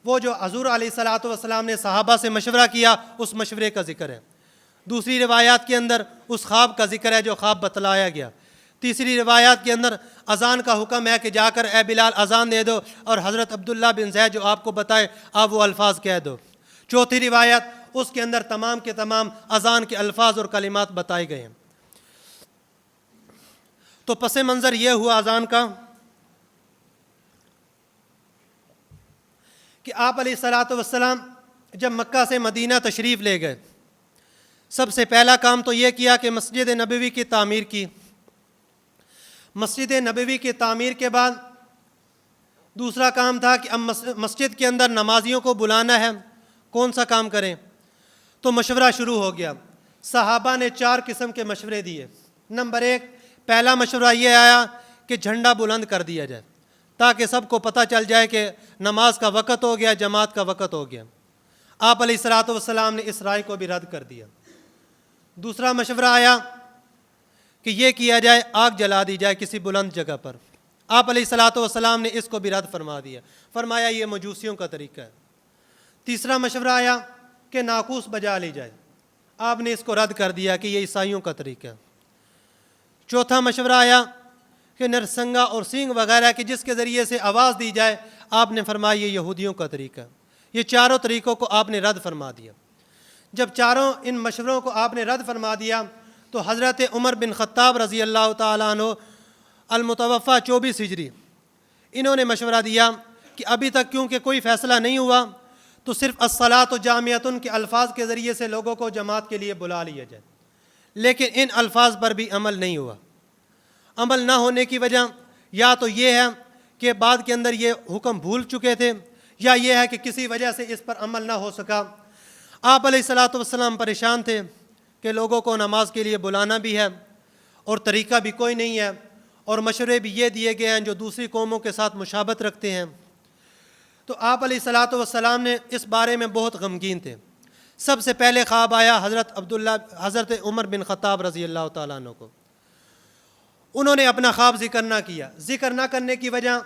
وہ جو حضور علیہ السلام نے صحابہ سے مشورہ کیا اس مشورے کا ذکر ہے، دوسری روایات کے اندر اس خواب کا ذکر ہے جو خواب بتلایا گیا، تیسری روایات کے اندر اذان کا حکم ہے کہ جا کر اے بلال اذان دے دو، اور حضرت عبداللہ بن زید جو آپ کو بتائے آپ وہ الفاظ کہہ دو، چوتھی روایت اس کے اندر تمام کے تمام اذان کے الفاظ اور کلمات بتائے گئے ہیں۔ تو پس منظر یہ ہوا اذان کا کہ آپ علیہ السلام جب مکہ سے مدینہ تشریف لے گئے، سب سے پہلا کام تو یہ کیا کہ مسجد نبوی کی تعمیر کی۔ مسجد نبوی کی تعمیر کے بعد دوسرا کام تھا کہ اب مسجد کے اندر نمازیوں کو بلانا ہے، کون سا کام کریں؟ تو مشورہ شروع ہو گیا۔ صحابہ نے 4 قسم کے مشورے دیے۔ نمبر 1 پہلا مشورہ یہ آیا کہ جھنڈا بلند کر دیا جائے تاکہ سب کو پتہ چل جائے کہ نماز کا وقت ہو گیا، جماعت کا وقت ہو گیا۔ آپ علیہ السلام نے اس رائے کو بھی رد کر دیا۔ دوسرا مشورہ آیا کہ یہ کیا جائے آگ جلا دی جائے کسی بلند جگہ پر۔ آپ علیہ السلام نے اس کو بھی رد فرما دیا، فرمایا یہ مجوسیوں کا طریقہ ہے۔ تیسرا مشورہ آیا کہ ناقوس بجا لی جائے، آپ نے اس کو رد کر دیا کہ یہ عیسائیوں کا طریقہ ہے۔ چوتھا مشورہ آیا کہ نرسنگا اور سینگ وغیرہ کی جس کے ذریعے سے آواز دی جائے، آپ نے فرمایا یہ یہودیوں کا طریقہ ہے۔ یہ چاروں طریقوں کو آپ نے رد فرما دیا۔ جب چاروں ان مشوروں کو آپ نے رد فرما دیا تو حضرت عمر بن خطاب رضی اللہ تعالیٰ عنہ المتوفی 24 ہجری، انہوں نے مشورہ دیا کہ ابھی تک کیونکہ کوئی فیصلہ نہیں ہوا تو صرف الصلاۃ جامعۃ کے الفاظ کے ذریعے سے لوگوں کو جماعت کے لیے بلا لیا جائے، لیکن ان الفاظ پر بھی عمل نہیں ہوا۔ عمل نہ ہونے کی وجہ یا تو یہ ہے کہ بعد کے اندر یہ حکم بھول چکے تھے، یا یہ ہے کہ کسی وجہ سے اس پر عمل نہ ہو سکا۔ آپ علیہ الصلاۃ والسلام پریشان تھے کہ لوگوں کو نماز کے لیے بلانا بھی ہے اور طریقہ بھی کوئی نہیں ہے، اور مشورے بھی یہ دیے گئے ہیں جو دوسری قوموں کے ساتھ مشابہت رکھتے ہیں۔ تو آپ علیہ الصلاۃ والسلام نے اس بارے میں بہت غمگین تھے۔ سب سے پہلے خواب آیا حضرت عمر بن خطاب رضی اللہ تعالیٰ عنہ کو۔ انہوں نے اپنا خواب ذکر نہ کیا۔ ذکر نہ کرنے کی وجہ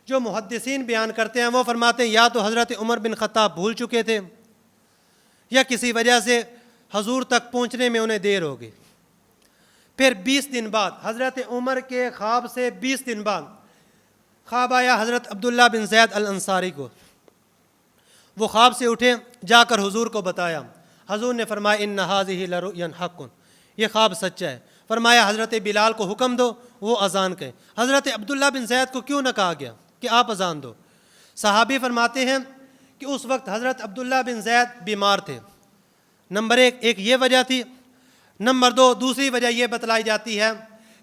جو محدثین بیان کرتے ہیں وہ فرماتے ہیں یا تو حضرت عمر بن خطاب بھول چکے تھے یا کسی وجہ سے حضور تک پہنچنے میں انہیں دیر ہو گئی۔ پھر 20 دن بعد، حضرت عمر کے خواب سے 20 دن بعد خواب آیا حضرت عبداللہ بن زید الانصاری کو۔ وہ خواب سے اٹھے، جا کر حضور کو بتایا۔ حضور نے فرمایا ان ھذہ لرؤیا حق، یہ خواب سچا ہے۔ فرمایا حضرت بلال کو حکم دو وہ اذان کہیں۔ حضرت عبداللہ بن زید کو کیوں نہ کہا گیا کہ آپ اذان دو؟ صحابی فرماتے ہیں کہ اس وقت حضرت عبداللہ بن زید بیمار تھے۔ نمبر ایک یہ وجہ تھی۔ نمبر 2 دوسری وجہ یہ بتلائی جاتی ہے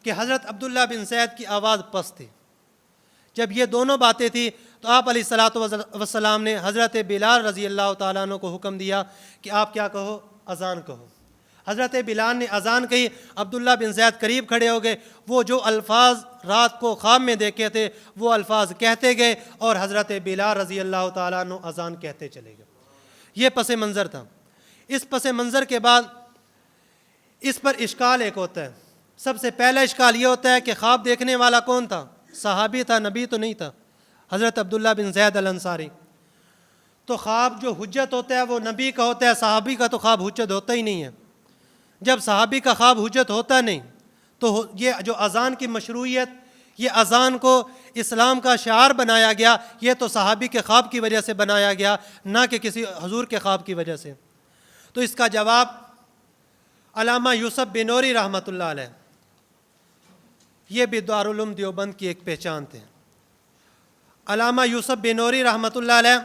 کہ حضرت عبداللہ بن زید کی آواز پست تھی۔ جب یہ دونوں باتیں تھیں تو آپ علیہ الصلاۃ والسلام نے حضرت بلال رضی اللہ تعالیٰ عنہ کو حکم دیا کہ آپ کیا کہو؟ اذان کہو۔ حضرت بلال نے اذان کہی، عبداللہ بن زید قریب کھڑے ہو گئے، وہ جو الفاظ رات کو خواب میں دیکھے تھے وہ الفاظ کہتے گئے اور حضرت بلال رضی اللہ تعالیٰ عنہ اذان کہتے چلے گئے۔ یہ پس منظر تھا۔ اس پس منظر کے بعد اس پر اشکال ایک ہوتا ہے۔ سب سے پہلا اشکال یہ ہوتا ہے کہ خواب دیکھنے والا کون تھا؟ صحابی تھا، نبی تو نہیں تھا، حضرت عبداللہ بن زید الانصاری۔ تو خواب جو حجت ہوتا ہے وہ نبی کا ہوتا ہے، صحابی کا تو خواب حجت ہوتا ہی نہیں ہے۔ جب صحابی کا خواب حجت ہوتا نہیں تو یہ جو اذان کی مشروعیت، یہ اذان کو اسلام کا شعار بنایا گیا، یہ تو صحابی کے خواب کی وجہ سے بنایا گیا، نہ کہ کسی حضور کے خواب کی وجہ سے۔ تو اس کا جواب علامہ یوسف بنوری رحمۃ اللہ علیہ، یہ بھی دارالعلوم دیوبند کی ایک پہچان تھے۔ علامہ یوسف بنوری رحمۃ اللہ علیہ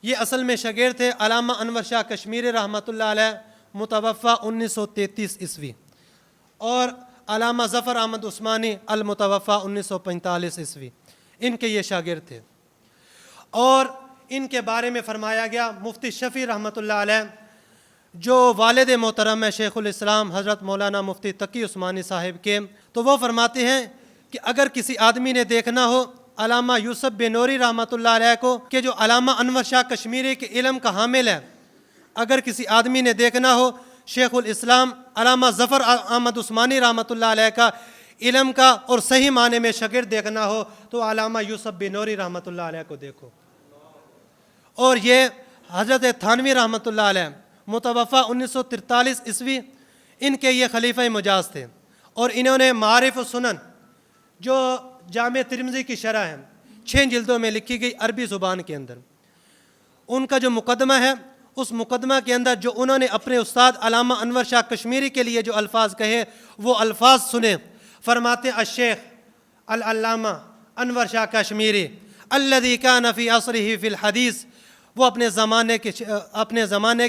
یہ اصل میں شاگرد تھے علامہ انور شاہ کشمیری رحمۃ اللہ علیہ، متوفہ 1933 عیسوی، اور علامہ ظفر احمد عثمانی المتوفہ 1945 عیسوی، ان کے یہ شاگرد تھے۔ اور ان کے بارے میں فرمایا گیا، مفتی شفیع رحمۃ اللہ علیہ جو والد محترم ہے شیخ الاسلام حضرت مولانا مفتی تقی عثمانی صاحب کے، تو وہ فرماتے ہیں کہ اگر کسی آدمی نے دیکھنا ہو علامہ یوسف بنوری رحمۃ اللہ علیہ کو کہ جو علامہ انور شاہ کشمیری کے علم کا حامل ہے، اگر کسی آدمی نے دیکھنا ہو شیخ الاسلام علامہ ظفر احمد عثمانی رحمۃ اللہ علیہ کا علم کا اور صحیح معنی میں شاگرد دیکھنا ہو تو علامہ یوسف بنوری رحمۃ اللہ علیہ کو دیکھو۔ اور یہ حضرت تھانوی رحمۃ اللہ علیہ متوفہ 1943 عیسوی، ان کے یہ خلیفہ مجاز تھے، اور انہوں نے معارف و سنن جو جامع ترمذی کی شرح ہے 6 جلدوں میں لکھی گئی عربی زبان کے اندر، ان کا جو مقدمہ ہے اس مقدمہ کے اندر جو انہوں نے اپنے استاد علامہ انور شاہ کشمیری کے لیے جو الفاظ کہے وہ الفاظ سنے۔ فرماتے الشیخ العلامہ انور شاہ کشمیری الذی کان فی عصرہ فی الحدیث، وہ اپنے زمانے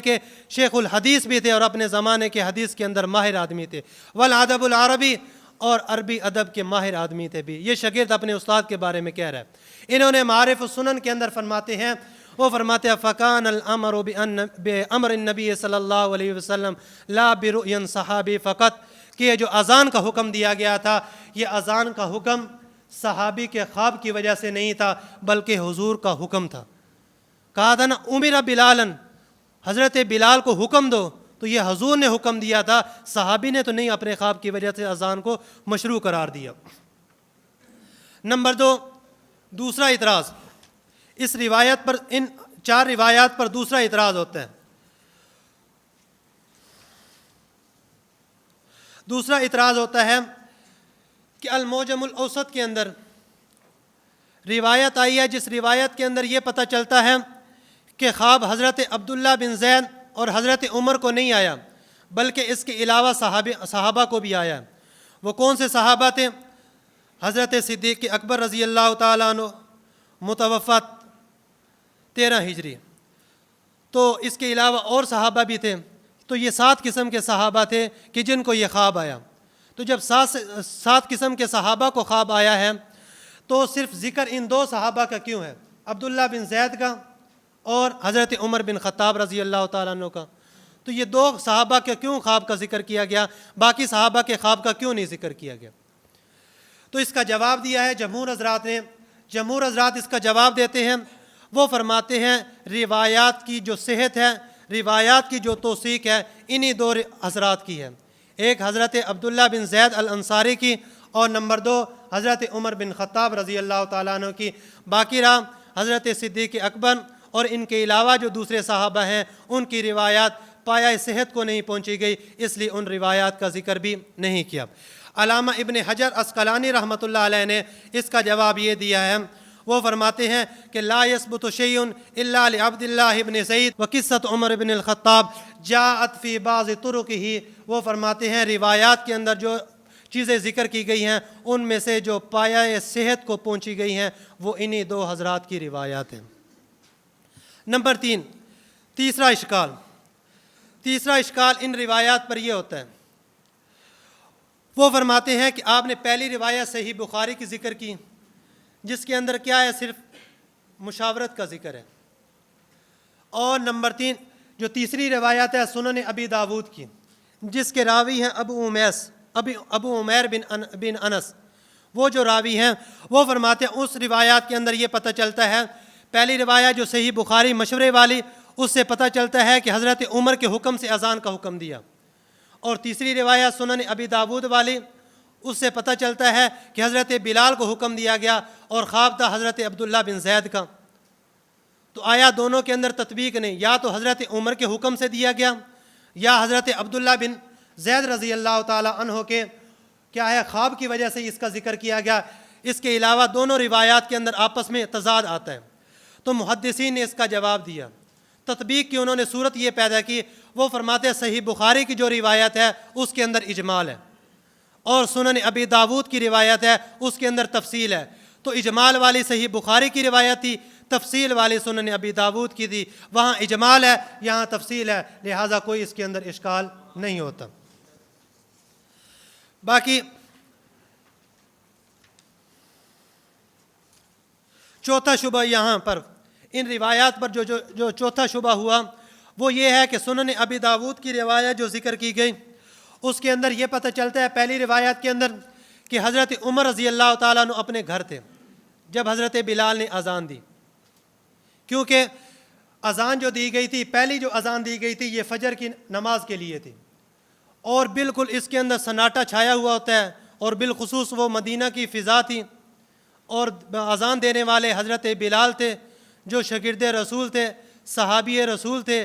کے شیخ الحدیث بھی تھے اور اپنے زمانے کے حدیث کے اندر ماہر آدمی تھے، والادب العربی، اور عربی ادب کے ماہر آدمی تھے بھی۔ یہ شاگرد اپنے استاد کے بارے میں کہہ رہا ہے۔ انہوں نے معارف السنن کے اندر فرماتے ہیں، وہ فرماتے ہیں فَكَانَ الْأَمْرُ بِأَمْرِ النَّبِيِّ صلی اللہ علیہ وسلم لا برؤین صحابی فقط، کہ یہ جو اذان کا حکم دیا گیا تھا یہ اذان کا حکم صحابی کے خواب کی وجہ سے نہیں تھا بلکہ حضور کا حکم تھا۔ کہا تھا نا امر بلالا، حضرت بلال کو حکم دو، تو یہ حضور نے حکم دیا تھا، صحابی نے تو نہیں اپنے خواب کی وجہ سے اذان کو مشروع قرار دیا۔ نمبر 2 دوسرا اعتراض، اس روایت پر، ان 4 روایات پر دوسرا اعتراض ہوتا ہے۔ دوسرا اعتراض ہوتا ہے کہ المعجم الاوسط کے اندر روایت آئی ہے جس روایت کے اندر یہ پتہ چلتا ہے کہ خواب حضرت عبداللہ بن زید اور حضرت عمر کو نہیں آیا بلکہ اس کے علاوہ صحابہ کو بھی آیا۔ وہ کون سے صحابہ تھے؟ حضرت صدیق اکبر رضی اللہ تعالیٰ عنہ متوفہ 13 ہجری، تو اس کے علاوہ اور صحابہ بھی تھے، تو یہ 7 قسم کے صحابہ تھے کہ جن کو یہ خواب آیا۔ تو جب 7 قسم کے صحابہ کو خواب آیا ہے تو صرف ذکر ان 2 صحابہ کا کیوں ہے؟ عبداللہ بن زید کا اور حضرت عمر بن خطاب رضی اللہ تعالیٰ عنہ کا۔ تو یہ دو صحابہ کے کیوں خواب کا ذکر کیا گیا، باقی صحابہ کے خواب کا کیوں نہیں ذکر کیا گیا؟ تو اس کا جواب دیا ہے جمہور حضرات نے۔ جمہور حضرات اس کا جواب دیتے ہیں، وہ فرماتے ہیں روایات کی جو صحت ہے، روایات کی جو توثیق ہے، انہی دو حضرات کی ہے، ایک حضرت عبداللہ بن زید الانصاری کی اور نمبر 2 حضرت عمر بن خطاب رضی اللہ تعالیٰ عنہ کی۔ باقی رہا حضرت صدیق اکبر اور ان کے علاوہ جو دوسرے صحابہ ہیں ان کی روایات پایہ صحت کو نہیں پہنچی گئی، اس لیے ان روایات کا ذکر بھی نہیں کیا۔ علامہ ابن حجر عسقلانی رحمۃ اللہ علیہ نے اس کا جواب یہ دیا ہے، وہ فرماتے ہیں کہ لا يثبت شيء الا لعبد الله بن زید وقصۃ عمر بن الخطاب جاءت في بعض طرقه۔ وہ فرماتے ہیں روایات کے اندر جو چیزیں ذکر کی گئی ہیں ان میں سے جو پایہ صحت کو پہنچی گئی ہیں وہ انہی دو حضرات کی روایات ہیں۔ نمبر 3، تیسرا اشکال ان روایات پر یہ ہوتا ہے، وہ فرماتے ہیں کہ آپ نے پہلی روایت صحیح بخاری کی ذکر کی جس کے اندر کیا ہے، صرف مشاورت کا ذکر ہے، اور نمبر 3 جو تیسری روایت ہے سنن ابی داود کی جس کے راوی ہیں ابو عمیر بن انس، وہ جو راوی ہیں وہ فرماتے ہیں اس روایات کے اندر یہ پتہ چلتا ہے، پہلی روایت جو صحیح بخاری مشورے والی، اس سے پتہ چلتا ہے کہ حضرت عمر کے حکم سے اذان کا حکم دیا، اور تیسری روایت سنن ابی داود والی، اس سے پتہ چلتا ہے کہ حضرت بلال کو حکم دیا گیا اور خواب تھا حضرت عبداللہ بن زید کا۔ تو آیا دونوں کے اندر تطبیق نہیں، یا تو حضرت عمر کے حکم سے دیا گیا یا حضرت عبداللہ بن زید رضی اللہ تعالی عنہ کے کیا ہے خواب کی وجہ سے اس کا ذکر کیا گیا۔ اس کے علاوہ دونوں روایات کے اندر آپس میں تضاد آتا ہے۔ تو محدثین نے اس کا جواب دیا، تطبیق کی انہوں نے صورت یہ پیدا کی، وہ فرماتے ہیں صحیح بخاری کی جو روایت ہے اس کے اندر اجمال ہے، اور سنن ابی داود کی روایت ہے اس کے اندر تفصیل ہے۔ تو اجمال والی صحیح بخاری کی روایت تھی، تفصیل والی سنن ابی داود کی تھی، وہاں اجمال ہے یہاں تفصیل ہے، لہٰذا کوئی اس کے اندر اشکال نہیں ہوتا۔ باقی چوتھا شبہ یہاں پر ان روایات پر جو چوتھا شبہ ہوا وہ یہ ہے کہ سنن ابی داود کی روایت جو ذکر کی گئی اس کے اندر یہ پتہ چلتا ہے پہلی روایت کے اندر کہ حضرت عمر رضی اللہ تعالیٰ عنہ اپنے گھر تھے جب حضرت بلال نے اذان دی، کیونکہ اذان جو دی گئی تھی، پہلی جو اذان دی گئی تھی یہ فجر کی نماز کے لیے تھی، اور بالکل اس کے اندر سناٹا چھایا ہوا ہوتا ہے، اور بالخصوص وہ مدینہ کی فضا تھی، اور اذان دینے والے حضرت بلال تھے جو شاگرد رسول تھے، صحابی رسول تھے،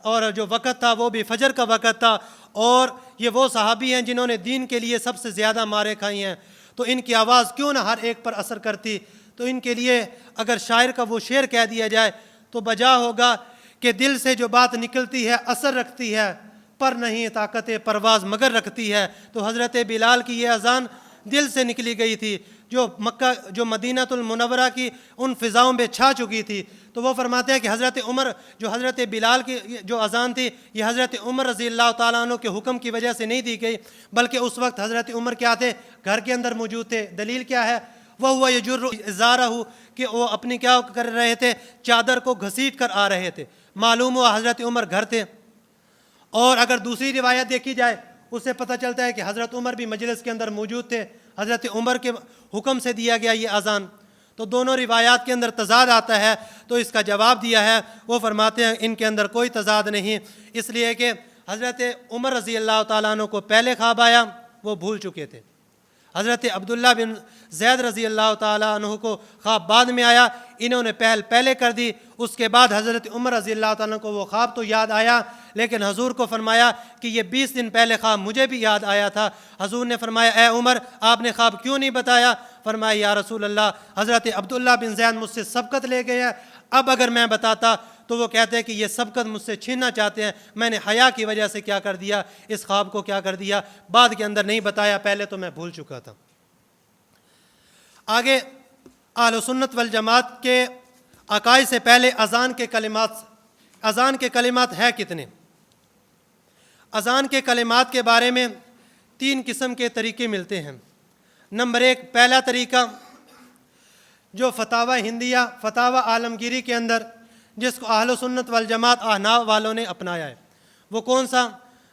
اور جو وقت تھا وہ بھی فجر کا وقت تھا، اور یہ وہ صحابی ہیں جنہوں نے دین کے لیے سب سے زیادہ مارے کھائی ہیں، تو ان کی آواز کیوں نہ ہر ایک پر اثر کرتی؟ تو ان کے لیے اگر شاعر کا وہ شعر کہہ دیا جائے تو بجا ہوگا کہ دل سے جو بات نکلتی ہے اثر رکھتی ہے، پر نہیں طاقت پرواز مگر رکھتی ہے۔ تو حضرت بلال کی یہ اذان دل سے نکلی گئی تھی، جو مدینہ المنورہ کی ان فضاؤں میں چھا چکی تھی۔ تو وہ فرماتے ہیں کہ حضرت عمر جو حضرت بلال کی جو اذان تھی یہ حضرت عمر رضی اللہ تعالیٰ عنہ کے حکم کی وجہ سے نہیں دی گئی، بلکہ اس وقت حضرت عمر کیا تھے؟ گھر کے اندر موجود تھے۔ دلیل کیا ہے؟ وہ یجر ازارہ، کہ وہ اپنی کیا کر رہے تھے؟ چادر کو گھسیٹ کر آ رہے تھے، معلوم ہوا حضرت عمر گھر تھے۔ اور اگر دوسری روایت دیکھی جائے اس سے پتہ چلتا ہے کہ حضرت عمر بھی مجلس کے اندر موجود تھے، حضرت عمر کے حکم سے دیا گیا یہ اذان۔ تو دونوں روایات کے اندر تضاد آتا ہے، تو اس کا جواب دیا ہے، وہ فرماتے ہیں ان کے اندر کوئی تضاد نہیں، اس لیے کہ حضرت عمر رضی اللہ تعالیٰ عنہ کو پہلے خواب آیا، وہ بھول چکے تھے۔ حضرت عبداللہ بن زید رضی اللہ تعالیٰ عنہ کو خواب بعد میں آیا، انہوں نے پہلے کر دی، اس کے بعد حضرت عمر رضی اللہ تعالیٰ عنہ کو وہ خواب تو یاد آیا، لیکن حضور کو فرمایا کہ یہ 20 دن پہلے خواب مجھے بھی یاد آیا تھا۔ حضور نے فرمایا اے عمر آپ نے خواب کیوں نہیں بتایا؟ فرمایا یا رسول اللہ حضرت عبداللہ بن زید مجھ سے سبقت لے گئے ہیں، اب اگر میں بتاتا تو وہ کہتے ہیں کہ یہ سبقت مجھ سے چھیننا چاہتے ہیں، میں نے حیا کی وجہ سے کیا کر دیا، اس خواب کو کیا کر دیا، بعد کے اندر نہیں بتایا، پہلے تو میں بھول چکا تھا۔ آگے اہل سنت والجماعت کے عقائد سے پہلے اذان کے کلمات ہے کتنے؟ اذان کے کلمات کے بارے میں 3 قسم کے طریقے ملتے ہیں۔ نمبر 1 پہلا طریقہ جو فتاوی ہندیہ فتاوی عالمگیری کے اندر جس کو اہل سنت والجماعت احناف والوں نے اپنایا ہے، وہ کون سا؟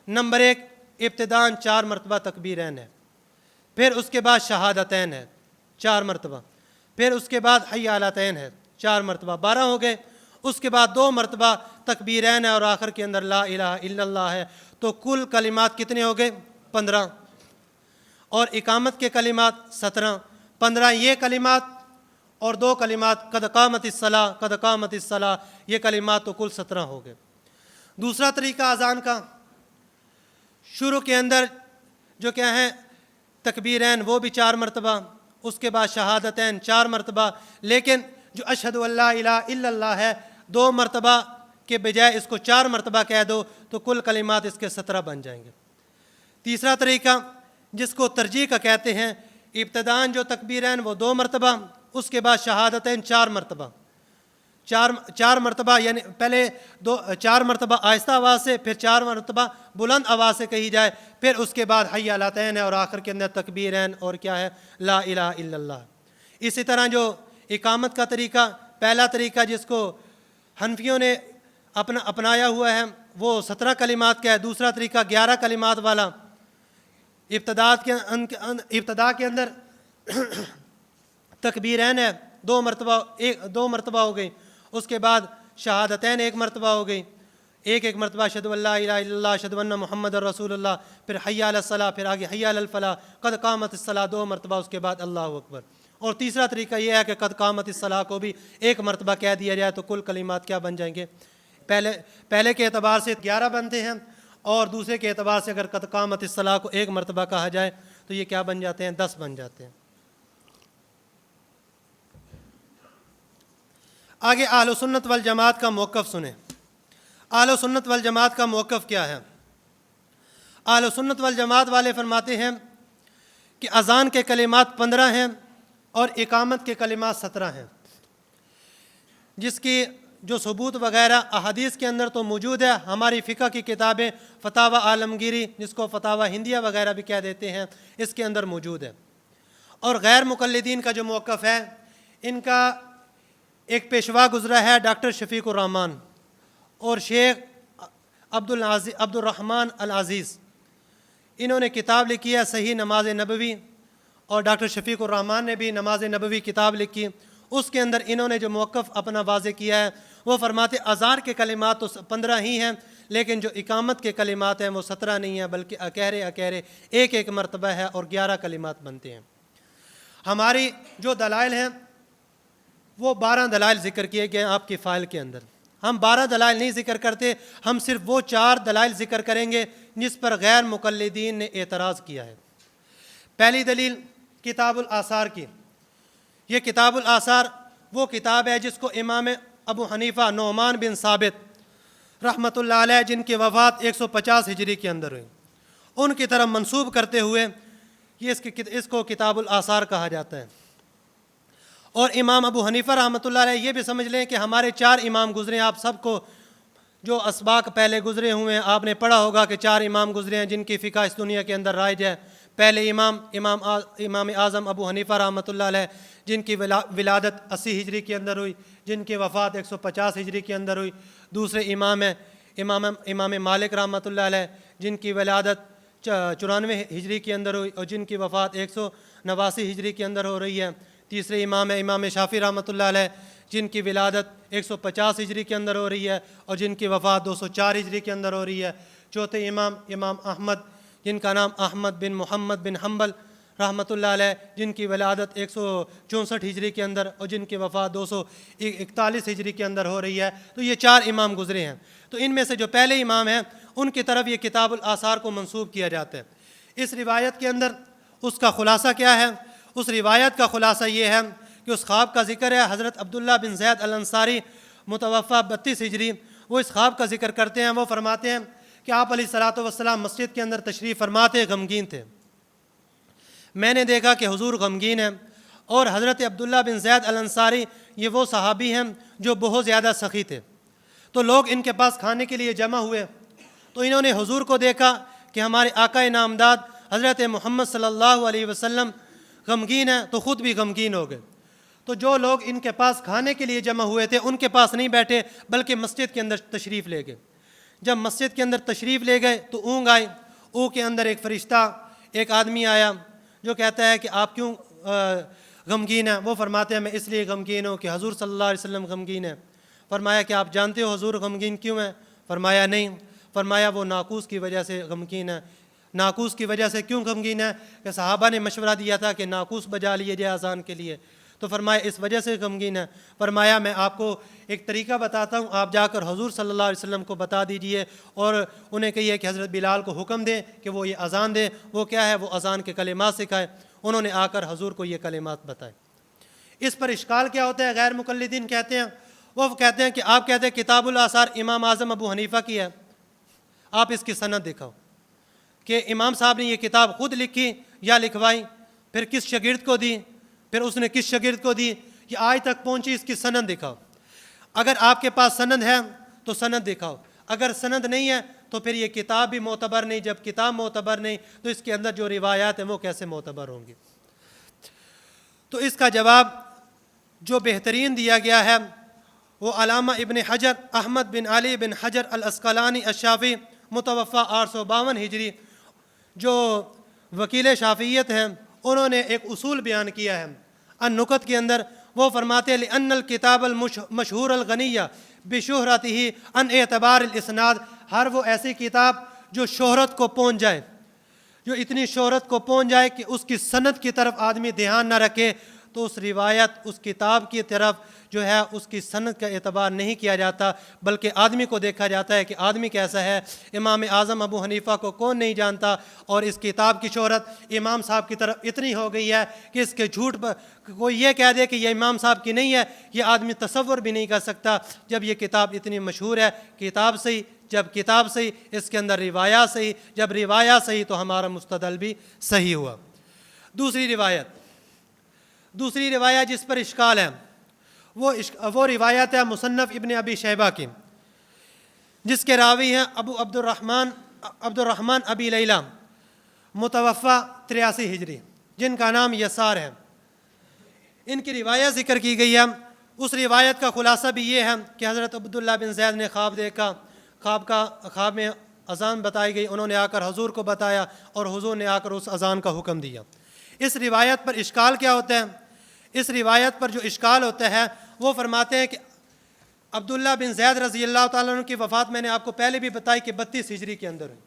نمبر 1 ابتداً 4 مرتبہ تکبیرین ہے، پھر اس کے بعد شہادتین ہے 4 مرتبہ، پھر اس کے بعد حی علاتین ہے 4 مرتبہ، 12 ہو گئے۔ اس کے بعد 2 مرتبہ تکبیرین ہے اور آخر کے اندر لا الہ الا اللہ ہے، تو کل کلمات کتنے ہو گئے؟ 15۔ اور اقامت کے کلمات 17۔ 15 یہ کلمات اور 2 کلمات قد قامت الصلاۃ، قد قامت الصلاۃ، یہ کلمات تو کل 17 ہو گئے۔ دوسرا طریقہ اذان کا، شروع کے اندر جو کیا ہیں تکبیرین وہ بھی 4 مرتبہ، اس کے بعد شہادتین 4 مرتبہ، لیکن جو اشہد ان لا الہ الا اللہ ہے 2 مرتبہ کے بجائے اس کو 4 مرتبہ کہہ دو تو کل کلمات اس کے 17 بن جائیں گے۔ تیسرا طریقہ جس کو ترجیح کا کہتے ہیں، ابتداً جو تکبیرین وہ 2 مرتبہ، اس کے بعد شہادتین 4 مرتبہ، 4 مرتبہ، یعنی پہلے 4 مرتبہ آہستہ آواز سے، پھر 4 مرتبہ بلند آواز سے کہی جائے، پھر اس کے بعد حی علاتین ہے اور آخر کے اندر تکبیرین اور کیا ہے لا الہ الا اللہ۔ اسی طرح جو اقامت کا طریقہ، پہلا طریقہ جس کو حنفیوں نے اپنایا ہوا ہے وہ 17 کلمات کا ہے، دوسرا طریقہ 11 کلمات والا، ابتدا کے اندر تکبیرین ہے 2 مرتبہ ہو گئی، اس کے بعد شہادتین 1 مرتبہ ہو گئی، ایک مرتبہ اشہد ان لا الہ الا اللہ، اشہد ان محمد رسول اللہ، پھر حی علی الصلاۃ، پھر آگے حی علی الفلاح، قد قامت الصلاۃ 2 مرتبہ، اس کے بعد اللہ اکبر۔ اور تیسرا طریقہ یہ ہے کہ قد قامت الصلاۃ کو بھی 1 مرتبہ کہہ دیا جائے تو کل کلمات کیا بن جائیں گے؟ پہلے کے اعتبار سے 11 بنتے ہیں، اور دوسرے کے اعتبار سے اگر قد قامت الصلاۃ کو 1 مرتبہ کہا جائے تو یہ کیا بن جاتے ہیں؟ 10 بن جاتے ہیں۔ آگے اہل سنت والجماعت کا موقف سنیں۔ اہل سنت والجماعت کا موقف کیا ہے؟ اہل سنت والجماعت والے فرماتے ہیں کہ اذان کے کلمات 15 ہیں اور اقامت کے کلمات 17 ہیں، جس کی جو ثبوت وغیرہ احادیث کے اندر تو موجود ہے، ہماری فقہ کی کتابیں فتاوی عالمگیری جس کو فتاوی ہندیہ وغیرہ بھی کہہ دیتے ہیں، اس کے اندر موجود ہے۔ اور غیر مقلدین کا جو موقف ہے، ان کا ایک پیشوا گزرا ہے ڈاکٹر شفیق الرحمان اور شیخ عبد الرحمن العزیز، انہوں نے کتاب لکھی ہے صحیح نماز نبوی، اور ڈاکٹر شفیق الرحمان نے بھی نماز نبوی کتاب لکھی، اس کے اندر انہوں نے جو موقف اپنا واضح کیا ہے وہ فرماتے اذان کے کلمات تو 15 ہی ہیں، لیکن جو اقامت کے کلمات ہیں وہ 17 نہیں ہیں، بلکہ اکہرے ایک مرتبہ ہے اور 11 کلمات بنتے ہیں۔ ہماری جو دلائل ہیں وہ 12 دلائل ذکر کیے گئے ہیں آپ کی فائل کے اندر۔ ہم 12 دلائل نہیں ذکر کرتے، ہم صرف وہ 4 دلائل ذکر کریں گے جس پر غیر مقلدین نے اعتراض کیا ہے۔ پہلی دلیل کتاب الآثار کی۔ یہ کتاب الآثار وہ کتاب ہے جس کو امام ابو حنیفہ نعمان بن ثابت رحمۃ اللہ علیہ، جن کی وفات 150 ہجری کے اندر ہوئی، ان کی طرف منسوب کرتے ہوئے اس کو کتاب الآثار کہا جاتا ہے۔ اور امام ابو حنیفہ رحمۃ اللہ علیہ یہ بھی سمجھ لیں کہ ہمارے 4 امام گزرے ہیں، آپ سب کو جو اسباق پہلے گزرے ہوئے ہیں آپ نے پڑھا ہوگا کہ 4 امام گزرے ہیں جن کی فقہ اس دنیا کے اندر رائج ہے۔ پہلے امام اعظم ابو حنیفہ رحمۃ اللہ علیہ، جن کی ولادت 80 ہجری کے اندر ہوئی، جن کی وفات 150 ہجری کے اندر ہوئی۔ دوسرے امام ہیں امام مالک رحمۃ اللہ علیہ، جن کی ولادت 94 ہجری کے اندر ہوئی اور جن کی وفات 189 ہجری کے اندر ہو رہی ہے۔ تیسرے امام ہے امام شافعی رحمۃ اللہ علیہ، جن کی ولادت 150 ہجری کے اندر ہو رہی ہے اور جن کی وفات 204 ہجری کے اندر ہو رہی ہے۔ چوتھے امام احمد، جن کا نام احمد بن محمد بن حنبل رحمۃ اللہ علیہ، جن کی ولادت 164 ہجری کے اندر اور جن کی وفات 241 ہجری کے اندر ہو رہی ہے۔ تو یہ 4 امام گزرے ہیں۔ تو ان میں سے جو پہلے امام ہیں ان کی طرف یہ کتاب الآثار کو منسوب کیا جاتا ہے۔ اس روایت کے اندر اس کا خلاصہ کیا ہے؟ اس روایت کا خلاصہ یہ ہے کہ اس خواب کا ذکر ہے حضرت عبداللہ بن زید الانصاری متوفہ 32 ہجری، وہ اس خواب کا ذکر کرتے ہیں۔ وہ فرماتے ہیں کہ آپ علیہ الصلاۃ والسلام مسجد کے اندر تشریف فرما تھے، غمگین تھے۔ میں نے دیکھا کہ حضور غمگین ہیں، اور حضرت عبداللہ بن زید الانصاری یہ وہ صحابی ہیں جو بہت زیادہ سخی تھے۔ تو لوگ ان کے پاس کھانے کے لیے جمع ہوئے، تو انہوں نے حضور کو دیکھا کہ ہمارے آقا نامدار حضرت محمد صلی اللہ علیہ وسلم غمگین ہیں، تو خود بھی غمگین ہو گئے۔ تو جو لوگ ان کے پاس کھانے کے لیے جمع ہوئے تھے ان کے پاس نہیں بیٹھے بلکہ مسجد کے اندر تشریف لے گئے۔ جب مسجد کے اندر تشریف لے گئے تو اونگ آئی، اونگ کے اندر ایک فرشتہ، ایک آدمی آیا جو کہتا ہے کہ آپ کیوں غمگین ہیں؟ وہ فرماتے ہیں میں اس لیے غمگین ہوں کہ حضور صلی اللہ علیہ وسلم غمگین ہیں۔ فرمایا کہ آپ جانتے ہو حضور غمگین کیوں ہیں؟ فرمایا نہیں۔ فرمایا وہ ناقوس کی وجہ سے غمگین ہے۔ ناقوس کی وجہ سے کیوں غمگین ہے؟ کہ صحابہ نے مشورہ دیا تھا کہ ناقوس بجا لیے جائے اذان کے لیے، تو فرمایا اس وجہ سے غمگین ہے۔ فرمایا میں آپ کو ایک طریقہ بتاتا ہوں، آپ جا کر حضور صلی اللہ علیہ وسلم کو بتا دیجئے اور انہیں کہیے کہ حضرت بلال کو حکم دیں کہ وہ یہ اذان دیں۔ وہ کیا ہے؟ وہ اذان کے کلمات سکھائے۔ انہوں نے آ کر حضور کو یہ کلمات بتائے۔ اس پر اشکال کیا ہوتا ہے؟ غیر مقلدین کہتے ہیں، وہ کہتے ہیں کہ آپ کہتے ہیں کتاب الآثار امام اعظم ابو حنیفہ کی ہے، آپ اس کی سند دکھاؤ کہ امام صاحب نے یہ کتاب خود لکھی یا لکھوائی، پھر کس شاگرد کو دی، پھر اس نے کس شاگرد کو دی، یہ آج تک پہنچی، اس کی سند دکھاؤ۔ اگر آپ کے پاس سند ہے تو سند دکھاؤ، اگر سند نہیں ہے تو پھر یہ کتاب بھی معتبر نہیں۔ جب کتاب معتبر نہیں تو اس کے اندر جو روایات ہیں وہ کیسے معتبر ہوں گی؟ تو اس کا جواب جو بہترین دیا گیا ہے وہ علامہ ابن حجر احمد بن علی بن حجر الاسقلانی الشافعی متوفی 852 ہجری، جو وکیل شافعیت ہیں، انہوں نے ایک اصول بیان کیا ہے النکت کے اندر۔ وہ فرماتے ہیں لأن الکتاب المشہور الغنیہ بشہرتہ عن اعتبار الاسناد، ہر وہ ایسی کتاب جو شہرت کو پہنچ جائے، جو اتنی شہرت کو پہنچ جائے کہ اس کی سند کی طرف آدمی دھیان نہ رکھے، تو اس روایت، اس کتاب کی طرف جو ہے اس کی سند کا اعتبار نہیں کیا جاتا، بلکہ آدمی کو دیکھا جاتا ہے کہ آدمی کیسا ہے۔ امام اعظم ابو حنیفہ کو کون نہیں جانتا، اور اس کتاب کی شہرت امام صاحب کی طرف اتنی ہو گئی ہے کہ اس کے جھوٹ پر کوئی یہ کہہ دے کہ یہ امام صاحب کی نہیں ہے، یہ آدمی تصور بھی نہیں کر سکتا جب یہ کتاب اتنی مشہور ہے۔ کتاب صحیح، جب کتاب صحیح، اس کے اندر روایات صحیح، جب روایات صحیح تو ہمارا مستدل بھی صحیح ہوا۔ دوسری روایت جس پر اشکال ہے وہ روایت ہے مصنف ابن ابی شیبہ کی، جس کے راوی ہیں ابو عبد الرحمن ابی لیلہ متوفی 83 ہجری، جن کا نام یسار ہے۔ ان کی روایت ذکر کی گئی ہے۔ اس روایت کا خلاصہ بھی یہ ہے کہ حضرت عبداللہ بن زید نے خواب دیکھا، خواب میں اذان بتائی گئی، انہوں نے آ کر حضور کو بتایا اور حضور نے آ کر اس اذان کا حکم دیا۔ اس روایت پر اشکال کیا ہوتا ہے؟ اس روایت پر جو اشکال ہوتا ہے وہ فرماتے ہیں کہ عبداللہ بن زید رضی اللہ تعالیٰ عنہ کی وفات میں نے آپ کو پہلے بھی بتائی کہ 32 ہجری کے اندر ہوئی،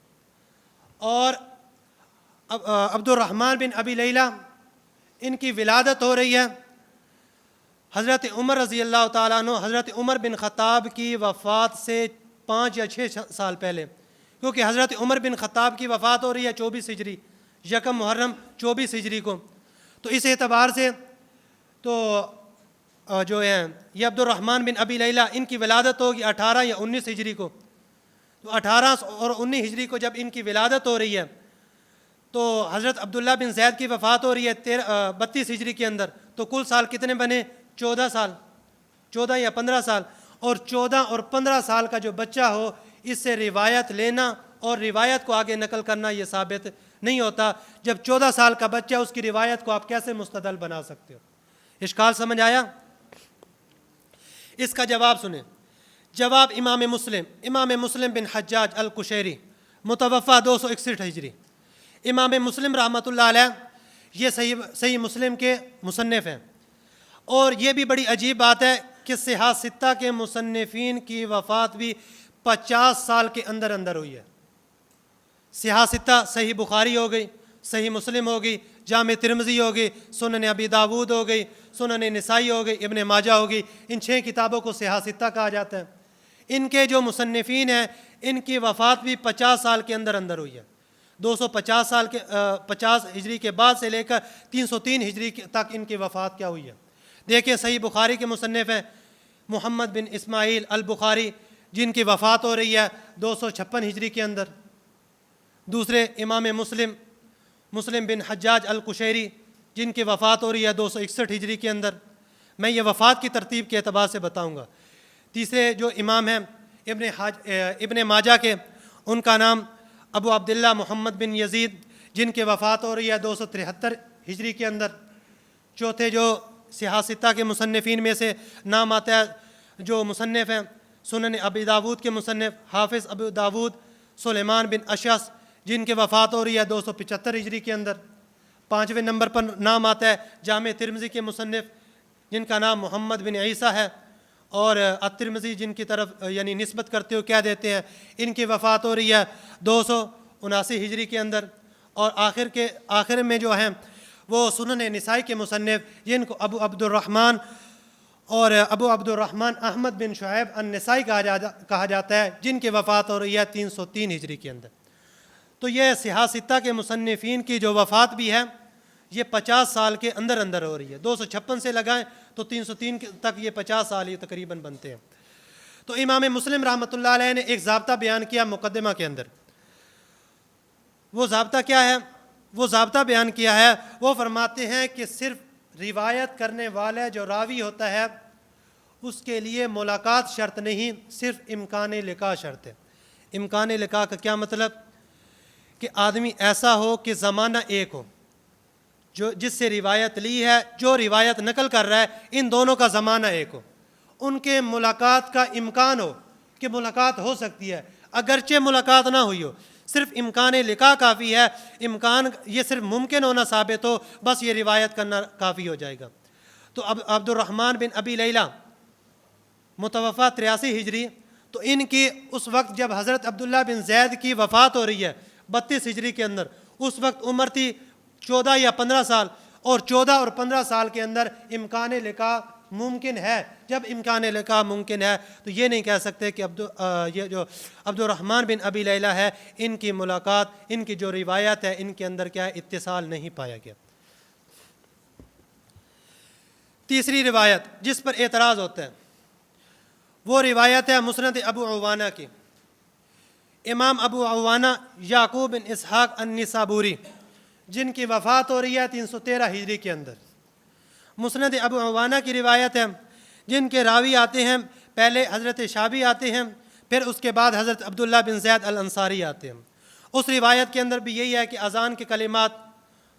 اور عبد الرحمن بن ابی لیلہ ان کی ولادت ہو رہی ہے حضرت عمر رضی اللہ تعالیٰ عنہ، حضرت عمر بن خطاب کی وفات سے 5 یا 6 سال پہلے، کیونکہ حضرت عمر بن خطاب کی وفات ہو رہی ہے 24 ہجری، یکم محرم 24 ہجری کو۔ تو اس اعتبار سے تو جو ہیں یہ عبد الرحمن بن ابی لیلہ ان کی ولادت ہوگی 18 یا 19 ہجری کو۔ تو 18 اور 19 ہجری کو جب ان کی ولادت ہو رہی ہے تو حضرت عبداللہ بن زید کی وفات ہو رہی ہے 32 ہجری کے اندر، تو کل سال کتنے بنے؟ 14 سال، 14 یا 15 سال۔ اور 14 اور 15 سال کا جو بچہ ہو، اس سے روایت لینا اور روایت کو آگے نقل کرنا یہ ثابت نہیں ہوتا۔ جب 14 سال کا بچہ، اس کی روایت کو آپ کیسے مستدل بنا سکتے ہو؟ اشکال سمجھ آیا؟ اس کا جواب سنیں۔ جواب امام مسلم بن حجاج القشیری متوفی 261 ہجری، امام مسلم رحمۃ اللہ علیہ یہ صحیح مسلم کے مصنف ہیں، اور یہ بھی بڑی عجیب بات ہے کہ صحاح ستہ کے مصنفین کی وفات بھی 50 سال کے اندر اندر ہوئی ہے۔ صحاح ستہ صحیح بخاری ہو گئی، صحیح مسلم ہو گئی، جامع ترمذی ہو گئی، سنن ابی داود ہو گئی، سنن نسائی ہو گئی، ابن ماجہ ہو گئی، ان 6 کتابوں کو صحاح ستہ کہا جاتا ہے۔ ان کے جو مصنفین ہیں ان کی وفات بھی 50 سال کے اندر اندر ہوئی ہے۔ 50 ہجری کے بعد سے لے کر 303 ہجری تک ان کی وفات کیا ہوئی ہے۔ دیکھیں صحیح بخاری کے مصنف ہیں محمد بن اسماعیل البخاری، جن کی وفات ہو رہی ہے 256 ہجری کے اندر۔ دوسرے امام مسلم بن حجاج القشیری، جن کی وفات ہو رہی ہے 261 ہجری کے اندر۔ میں یہ وفات کی ترتیب کے اعتبار سے بتاؤں گا۔ تیسرے جو امام ہیں ابن ماجہ کے، ان کا نام ابو عبداللہ محمد بن یزید، جن کی وفات ہو رہی ہے 273 ہجری کے اندر۔ چوتھے جو سیاستہ کے مصنفین میں سے نام آتا ہے، جو مصنف ہیں سنن ابی داود کے مصنف حافظ ابو داود سلیمان بن اشعث، جن کے وفات ہو رہی ہے 275 ہجری کے اندر۔ 5ویں نمبر پر نام آتا ہے جامع ترمذی کے مصنف، جن کا نام محمد بن عیسیٰ ہے، اور الترمذی جن کی طرف یعنی نسبت کرتے ہو کیا دیتے ہیں، ان کی وفات ہو رہی ہے 279 ہجری کے اندر۔ اور آخر میں جو ہیں وہ سنن نسائی کے مصنف، جن کو ابو عبد الرحمن احمد بن شعیب النسائی کہا جاتا ہے، جن کی وفات ہو رہی ہے 303 ہجری کے اندر۔ تو یہ سیاستہ کے مصنفین کی جو وفات بھی ہے یہ 50 سال کے اندر اندر ہو رہی ہے، 256 سے لگائیں تو 303 تک یہ 50 سال یہ تقریباً بنتے ہیں۔ تو امام مسلم رحمۃ اللہ علیہ نے ایک ضابطہ بیان کیا مقدمہ کے اندر۔ وہ ضابطہ کیا ہے؟ وہ ضابطہ بیان کیا ہے، وہ فرماتے ہیں کہ صرف روایت کرنے والا جو راوی ہوتا ہے اس کے لیے ملاقات شرط نہیں، صرف امکان لقاء شرط ہے۔ امکان لقاء کا کیا مطلب؟ کہ آدمی ایسا ہو کہ زمانہ ایک ہو، جو جس سے روایت لی ہے، جو روایت نقل کر رہا ہے، ان دونوں کا زمانہ ایک ہو، ان کے ملاقات کا امکان ہو کہ ملاقات ہو سکتی ہے، اگرچہ ملاقات نہ ہوئی ہو، صرف امکان لقاء کافی ہے، امکان یہ صرف ممکن ہونا ثابت ہو، بس یہ روایت کرنا کافی ہو جائے گا۔ تو اب عبد الرحمن بن ابی لیلہ متوفہ 83 ہجری، تو ان کی اس وقت جب حضرت عبداللہ بن زید کی وفات ہو رہی ہے 32 ہجری کے اندر، اس وقت عمر تھی 14 یا 15 سال، اور 14 اور 15 سال کے اندر امکان لقاء ممکن ہے۔ جب امکان لقاء ممکن ہے تو یہ نہیں کہہ سکتے کہ یہ جو عبد الرحمن بن ابی لیلہ ہے، ان کی ملاقات، ان کی جو روایت ہے، ان کے اندر کیا ہے، اتصال نہیں پایا گیا۔ تیسری روایت جس پر اعتراض ہوتا ہے وہ روایت ہے مسند ابو عوانہ کی۔ امام ابو عوانہ یعقوب بن اسحاق النسابوری، جن کی وفات ہو رہی ہے 313 ہجری کے اندر۔ مسند ابو عوانہ کی روایت ہے، جن کے راوی آتے ہیں، پہلے حضرت شعبی آتے ہیں، پھر اس کے بعد حضرت عبداللہ بن زید الانصاری آتے ہیں۔ اس روایت کے اندر بھی یہی ہے کہ اذان کے کلمات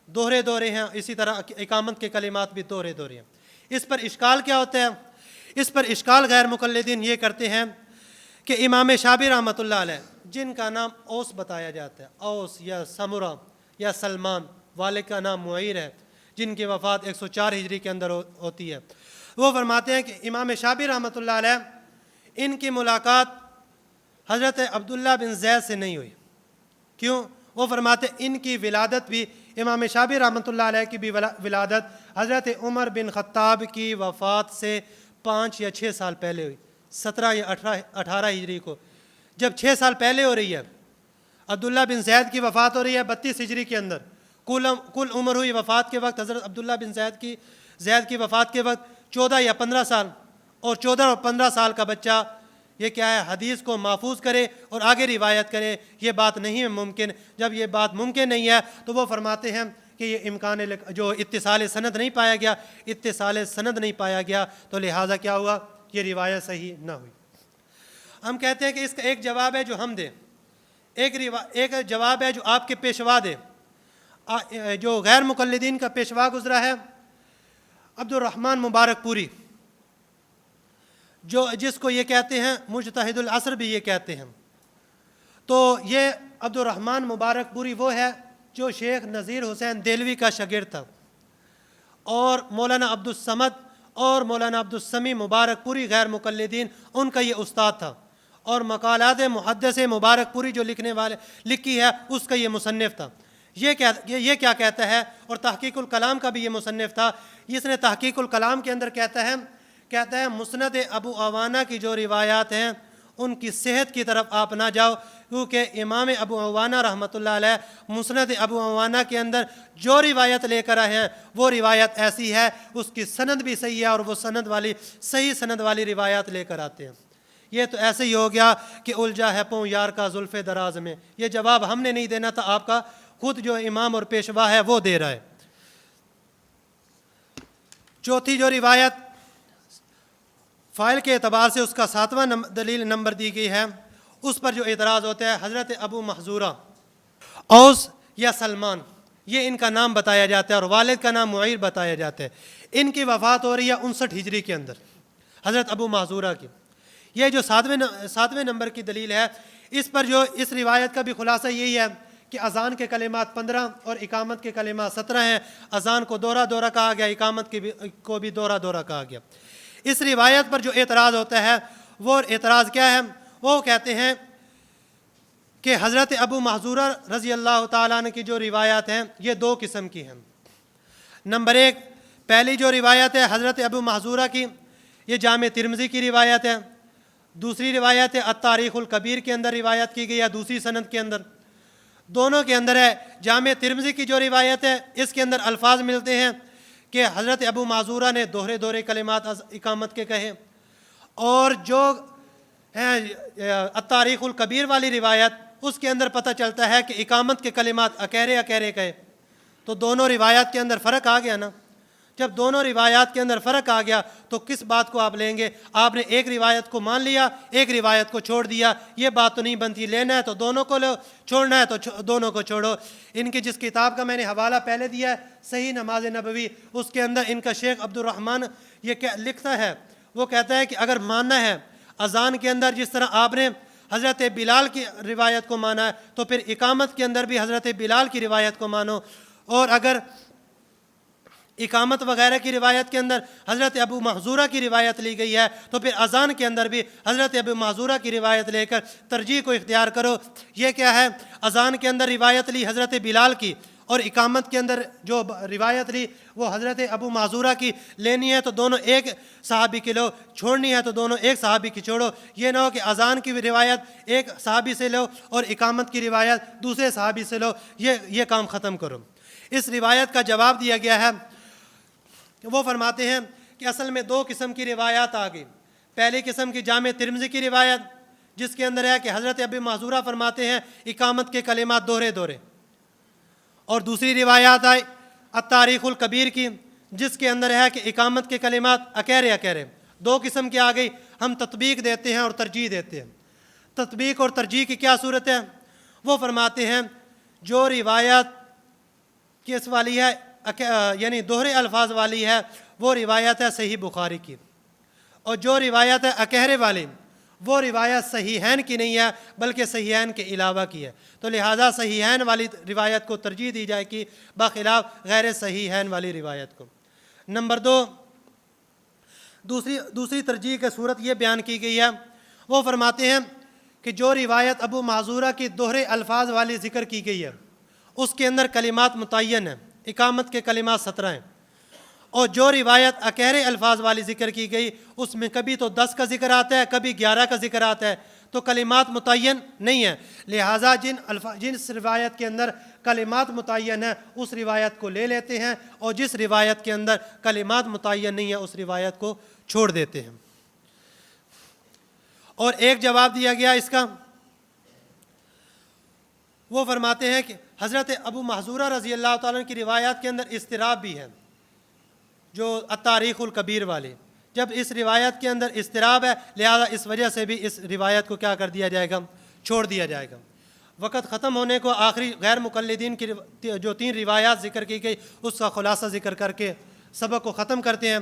دوہرے ہیں، اسی طرح اقامت کے کلمات بھی دوہرے ہیں۔ اس پر اشکال کیا ہوتا ہے؟ اس پر اشکال غیر مقلدین یہ کرتے ہیں کہ امام شعبی رحمۃ اللہ علیہ، جن کا نام اوس بتایا جاتا ہے، اوس یا سمرہ یا سلمان، والد کا نام معیر ہے، جن کی وفات 104 ہجری کے اندر ہوتی ہے، وہ فرماتے ہیں کہ امام شعبی رحمۃ اللہ علیہ ان کی ملاقات حضرت عبداللہ بن زید سے نہیں ہوئی۔ کیوں؟ وہ فرماتے ہیں ان کی ولادت بھی، امام شعبی رحمۃ اللہ علیہ کی بھی ولادت حضرت عمر بن خطاب کی وفات سے 5 یا 6 سال پہلے ہوئی، 17 یا 18 ہجری کو۔ جب 6 سال پہلے ہو رہی ہے، عبداللہ بن زید کی وفات ہو رہی ہے 32 ہجری کے اندر، کل عمر ہوئی وفات کے وقت حضرت عبداللہ بن زید کی وفات کے وقت 14 یا 15 سال، اور 14 اور 15 سال کا بچہ یہ کیا ہے، حدیث کو محفوظ کرے اور آگے روایت کرے، یہ بات نہیں ہے ممکن۔ جب یہ بات ممکن نہیں ہے تو وہ فرماتے ہیں کہ یہ امکان جو اتصال سند نہیں پایا گیا، اتصال سند نہیں پایا گیا، تو لہٰذا کیا ہوا، یہ روایت صحیح نہ ہوئی۔ ہم کہتے ہیں کہ اس کا ایک جواب ہے جو ہم دیں، ایک جواب ہے جو آپ کے پیشوا دیں۔ جو غیر مقلدین کا پیشوا گزرا ہے عبد الرحمن مبارک پوری، جس کو یہ کہتے ہیں مجتہد العصر بھی یہ کہتے ہیں، تو یہ عبد الرحمن مبارک پوری وہ ہے جو شیخ نذیر حسین دہلوی کا شاگرد تھا، اور مولانا عبد الصمد اور مولانا عبد السمیع مبارک پوری غیر مقلدین ان کا یہ استاد تھا، اور مقالات محدث مبارک پوری جو لکھی ہے اس کا یہ مصنف تھا۔ یہ کیا کہتا ہے، اور تحقیق الکلام کا بھی یہ مصنف تھا، جس نے تحقیق الکلام کے اندر کہتا ہے مسند ابو عوانہ کی جو روایات ہیں ان کی صحت کی طرف آپ نہ جاؤ، کیونکہ امام ابو عوانہ رحمۃ اللہ علیہ مسند ابو عوانہ کے اندر جو روایت لے کر آئے ہیں وہ روایت ایسی ہے، اس کی سند بھی صحیح ہے، اور وہ صحیح سند والی روایات لے کر آتے ہیں۔ یہ تو ایسے ہی ہو گیا کہ الجھا ہے پوں یار کا زلف دراز میں، یہ جواب ہم نے نہیں دینا تھا، آپ کا خود جو امام اور پیشوا ہے وہ دے رہا ہے۔ چوتھی جو روایت فائل کے اعتبار سے اس کا 7واں دلیل نمبر دی گئی ہے، اس پر جو اعتراض ہوتا ہے حضرت ابو محذورہ اوس یا سلمان، یہ ان کا نام بتایا جاتا ہے اور والد کا نام معیر بتایا جاتا ہے۔ ان کی وفات ہو رہی ہے 59 ہجری کے اندر، حضرت ابو محذورہ کی۔ یہ جو ساتویں نمبر کی دلیل ہے، اس پر جو اس روایت کا بھی خلاصہ یہی ہے کہ اذان کے کلمات 15 اور اقامت کے کلمات 17 ہیں۔ اذان کو دورہ دورہ کہا گیا، اقامت کو بھی دورہ دورہ کہا گیا۔ اس روایت پر جو اعتراض ہوتا ہے وہ اعتراض کیا ہے؟ وہ کہتے ہیں کہ حضرت ابو محذورہ رضی اللہ تعالیٰ عنہ کی جو روایات ہیں یہ 2 قسم کی ہیں۔ نمبر 1، پہلی جو روایت ہے حضرت ابو محذورہ کی، یہ جامع ترمذی کی روایت ہے۔ دوسری روایت ہے التاریخ الکبیر کے اندر روایت کی گئی ہے، دوسری سند کے اندر۔ دونوں کے اندر ہے جامع ترمذی کی جو روایت ہے، اس کے اندر الفاظ ملتے ہیں کہ حضرت ابو محذورہ نے دوہرے کلمات اقامت کے کہے، اور جو ہے التاریخ الکبیر والی روایت، اس کے اندر پتہ چلتا ہے کہ اقامت کے کلمات اکیرے کہے۔ تو دونوں روایات کے اندر فرق آ گیا نا۔ جب دونوں روایات کے اندر فرق آ گیا تو کس بات کو آپ لیں گے؟ آپ نے ایک روایت کو مان لیا، ایک روایت کو چھوڑ دیا، یہ بات تو نہیں بنتی۔ لینا ہے تو دونوں کو لو، چھوڑنا ہے تو دونوں کو چھوڑو۔ ان کی جس کتاب کا میں نے حوالہ پہلے دیا ہے، صحیح نماز نبوی، اس کے اندر ان کا شیخ عبد الرحمن یہ لکھتا ہے، وہ کہتا ہے کہ اگر ماننا ہے اذان کے اندر جس طرح آپ نے حضرت بلال کی روایت کو مانا ہے، تو پھر اقامت کے اندر بھی حضرت بلال کی روایت کو مانو، اور اگر اقامت وغیرہ کی روایت کے اندر حضرت ابو محذورہ کی روایت لی گئی ہے تو پھر اذان کے اندر بھی حضرت ابو محذورہ کی روایت لے کر ترجیح کو اختیار کرو۔ یہ کیا ہے؟ اذان کے اندر روایت لی حضرت بلال کی، اور اقامت کے اندر جو روایت لی وہ حضرت ابو محذورہ کی۔ لینی ہے تو دونوں ایک صحابی کی لو، چھوڑنی ہے تو دونوں ایک صحابی کی چھوڑو۔ یہ نہ ہو کہ اذان کی روایت ایک صحابی سے لو اور اقامت کی روایت دوسرے صحابی سے لو، یہ کام ختم کرو۔ اس روایت کا جواب دیا گیا ہے، وہ فرماتے ہیں کہ اصل میں 2 قسم کی روایات آ گئی۔ پہلی قسم کی جامع ترمذی کی روایت، جس کے اندر ہے کہ حضرت ابو محذورہ فرماتے ہیں اقامت کے کلمات دوہرے، اور دوسری روایات آئی التاریخ الکبیر کی، جس کے اندر ہے کہ اقامت کے کلمات اکیرے۔ 2 قسم کی آ گئی۔ ہم تطبیق دیتے ہیں اور ترجیح دیتے ہیں۔ تطبیق اور ترجیح کی کیا صورت ہے؟ وہ فرماتے ہیں جو روایت کس والی ہے، یعنی دوہرے الفاظ والی ہے، وہ روایت ہے صحیح بخاری کی، اور جو روایت ہے اکیرے والی وہ روایت صحیحین کی نہیں ہے بلکہ صحیحین کے علاوہ کی ہے۔ تو لہٰذا صحیحین والی روایت کو ترجیح دی جائے گی بخلاف غیر صحیحین والی روایت کو۔ نمبر 2، دوسری ترجیح کی صورت یہ بیان کی گئی ہے، وہ فرماتے ہیں کہ جو روایت ابو محذورہ کی دوہرے الفاظ والی ذکر کی گئی ہے اس کے اندر کلمات متعین ہیں، اقامت کے کلمات 17 ہیں، اور جو روایت اکیرے الفاظ والی ذکر کی گئی اس میں کبھی تو 10 کا ذکر آتا ہے، کبھی 11 کا ذکر آتا ہے، تو کلمات متعین نہیں ہیں۔ لہٰذا جس روایت کے اندر کلمات متعین ہیں اس روایت کو لے لیتے ہیں، اور جس روایت کے اندر کلمات متعین نہیں ہیں اس روایت کو چھوڑ دیتے ہیں۔ اور ایک جواب دیا گیا اس کا، وہ فرماتے ہیں کہ حضرت ابو محذورہ رضی اللہ تعالیٰ عنہ کی روایات کے اندر اضطراب بھی ہے، جو التاریخ الکبیر والی۔ جب اس روایت کے اندر اضطراب ہے لہذا اس وجہ سے بھی اس روایت کو کیا کر دیا جائے گا؟ چھوڑ دیا جائے گا۔ وقت ختم ہونے کو آخری غیر مقلدین کی جو 3 روایات ذکر کی گئی اس کا خلاصہ ذکر کر کے سبق کو ختم کرتے ہیں۔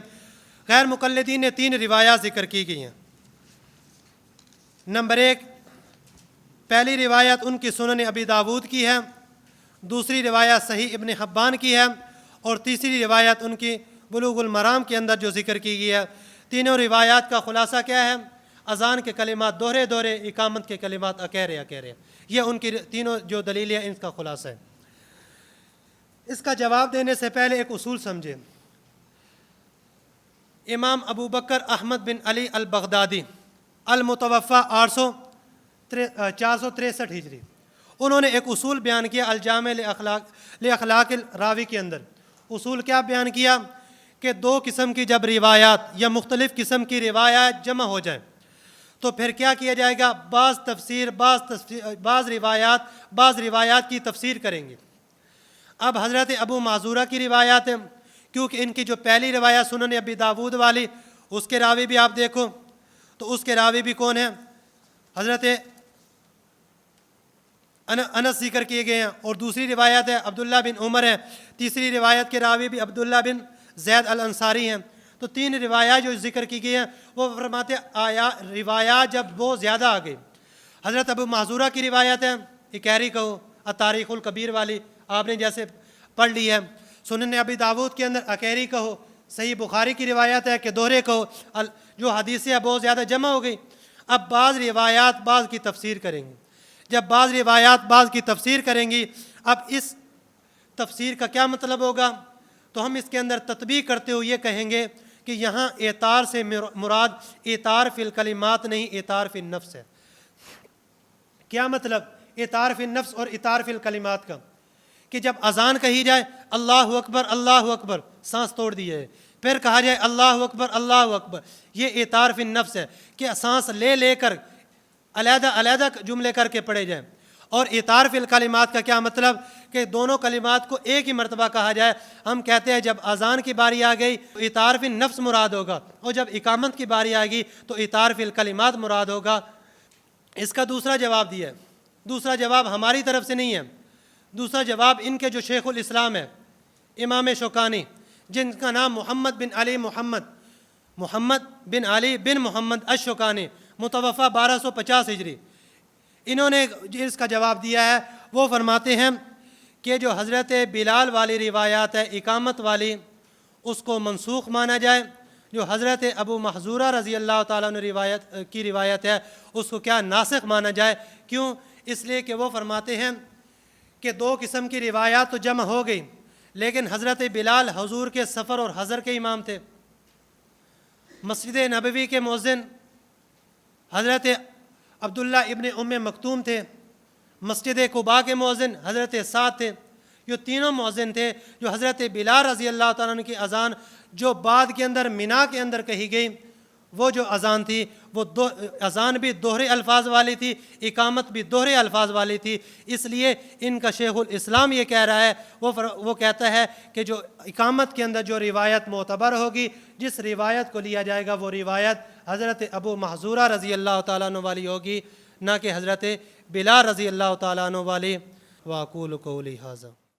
غیر مقلدین نے 3 روایات ذکر کی گئی ہیں۔ نمبر 1، پہلی روایت ان کی سنن ابی داود کی ہے، دوسری روایت صحیح ابن حبان کی ہے، اور تیسری روایت ان کی بلوغ المرام کے اندر جو ذکر کی گئی ہے۔ تینوں روایات کا خلاصہ کیا ہے؟ اذان کے کلمات دوہرے، اقامت کے کلمات اکیرے۔ یہ ان کی تینوں جو دلیلیں ہیں ان کا خلاصہ ہے۔ اس کا جواب دینے سے پہلے ایک اصول سمجھیں۔ امام ابو بکر احمد بن علی البغدادی المتوفی 463 ہجری، انہوں نے ایک اصول بیان کیا الجامع لاخلاق الراوی کے اندر۔ اصول کیا بیان کیا کہ 2 قسم کی جب روایات یا مختلف قسم کی روایات جمع ہو جائیں تو پھر کیا کیا جائے گا؟ بعض روایات کی تفسیر کریں گے۔ اب حضرت ابو محذورہ کی روایات ہیں، کیونکہ ان کی جو پہلی روایت سنن ابی داود والی، اس کے راوی بھی آپ دیکھو تو اس کے راوی بھی کون ہیں؟ حضرت انس ذکر کیے گئے ہیں، اور دوسری روایت ہے عبداللہ بن عمر ہے، تیسری روایت کے راوی بھی عبداللہ بن زید الانصاری ہیں۔ تو 3 روایات جو ذکر کی گئی ہیں وہ فرماتے آیا روایات جب بہت زیادہ آ گئی، حضرت ابو محذورہ کی روایت ہے، اکیری کہو، التاریخ الکبیر والی آپ نے جیسے پڑھ لی ہے، سنن ابی داود کے اندر اکیری کہو، صحیح بخاری کی روایت ہے کہ دوہرے کہو، جو حدیثیں بہت زیادہ جمع ہو گئی۔ اب بعض روایات بعض کی تفسیر کریں گے، جب بعض روایات بعض کی تفسیر کریں گی، اب اس تفسیر کا کیا مطلب ہوگا؟ تو ہم اس کے اندر تطبیق کرتے ہوئے یہ کہیں گے کہ یہاں اعتار سے مراد اعتار فی الکلمات نہیں، اعتار فی النفس ہے۔ کیا مطلب اعتار فی النفس اور اعتار فی الکلمات کا؟ کہ جب اذان کہی جائے اللہ اکبر اللہ اکبر، سانس توڑ دی ہے، پھر کہا جائے اللہ اکبر اللہ اکبر، یہ اعتار فی النفس ہے کہ سانس لے کر علیحدہ علیحدہ جملے کر کے پڑھے جائیں۔ اور اعتار فی الکلمات کا کیا مطلب؟ کہ دونوں کلمات کو ایک ہی مرتبہ کہا جائے۔ ہم کہتے ہیں جب اذان کی باری آ گئی تو اعتار فی النفس مراد ہوگا، اور جب اقامت کی باری آئے گی تو اعتار فی الکلمات مراد ہوگا۔ اس کا دوسرا جواب دیا ہے، دوسرا جواب ہماری طرف سے نہیں ہے، دوسرا جواب ان کے جو شیخ الاسلام ہے امام شوکانی، جن کا نام محمد بن علی بن محمد الشوکانی، متوفہ 1250 ہجری، انہوں نے اس کا جواب دیا ہے۔ وہ فرماتے ہیں کہ جو حضرت بلال والی روایات ہے اقامت والی، اس کو منسوخ مانا جائے، جو حضرت ابو محذورہ رضی اللہ تعالیٰ عنہ روایت ہے اس کو کیا ناسخ مانا جائے۔ کیوں؟ اس لیے کہ وہ فرماتے ہیں کہ 2 قسم کی روایات تو جمع ہو گئی، لیکن حضرت بلال حضور کے سفر اور حضر کے امام تھے، مسجد نبوی کے مؤذن حضرت عبداللہ ابن ام مکتوم تھے، مسجد قباء کے مؤذن حضرت سعد تھے۔ یہ تینوں مؤذن تھے جو حضرت بلال رضی اللہ تعالیٰ عنہ کی اذان جو بعد کے اندر مینا کے اندر کہی گئی، وہ جو اذان تھی وہ اذان بھی دوہرے الفاظ والی تھی، اقامت بھی دوہرے الفاظ والی تھی۔ اس لیے ان کا شیخ الاسلام یہ کہہ رہا ہے، وہ کہتا ہے کہ جو اقامت کے اندر جو روایت معتبر ہوگی، جس روایت کو لیا جائے گا وہ روایت حضرت ابو محذورہ رضی اللہ تعالیٰ عنہ والی ہوگی، نہ کہ حضرت بلال رضی اللہ تعالیٰ عنہ والی۔ وَأَقُولُ قَوْلِي هَذَا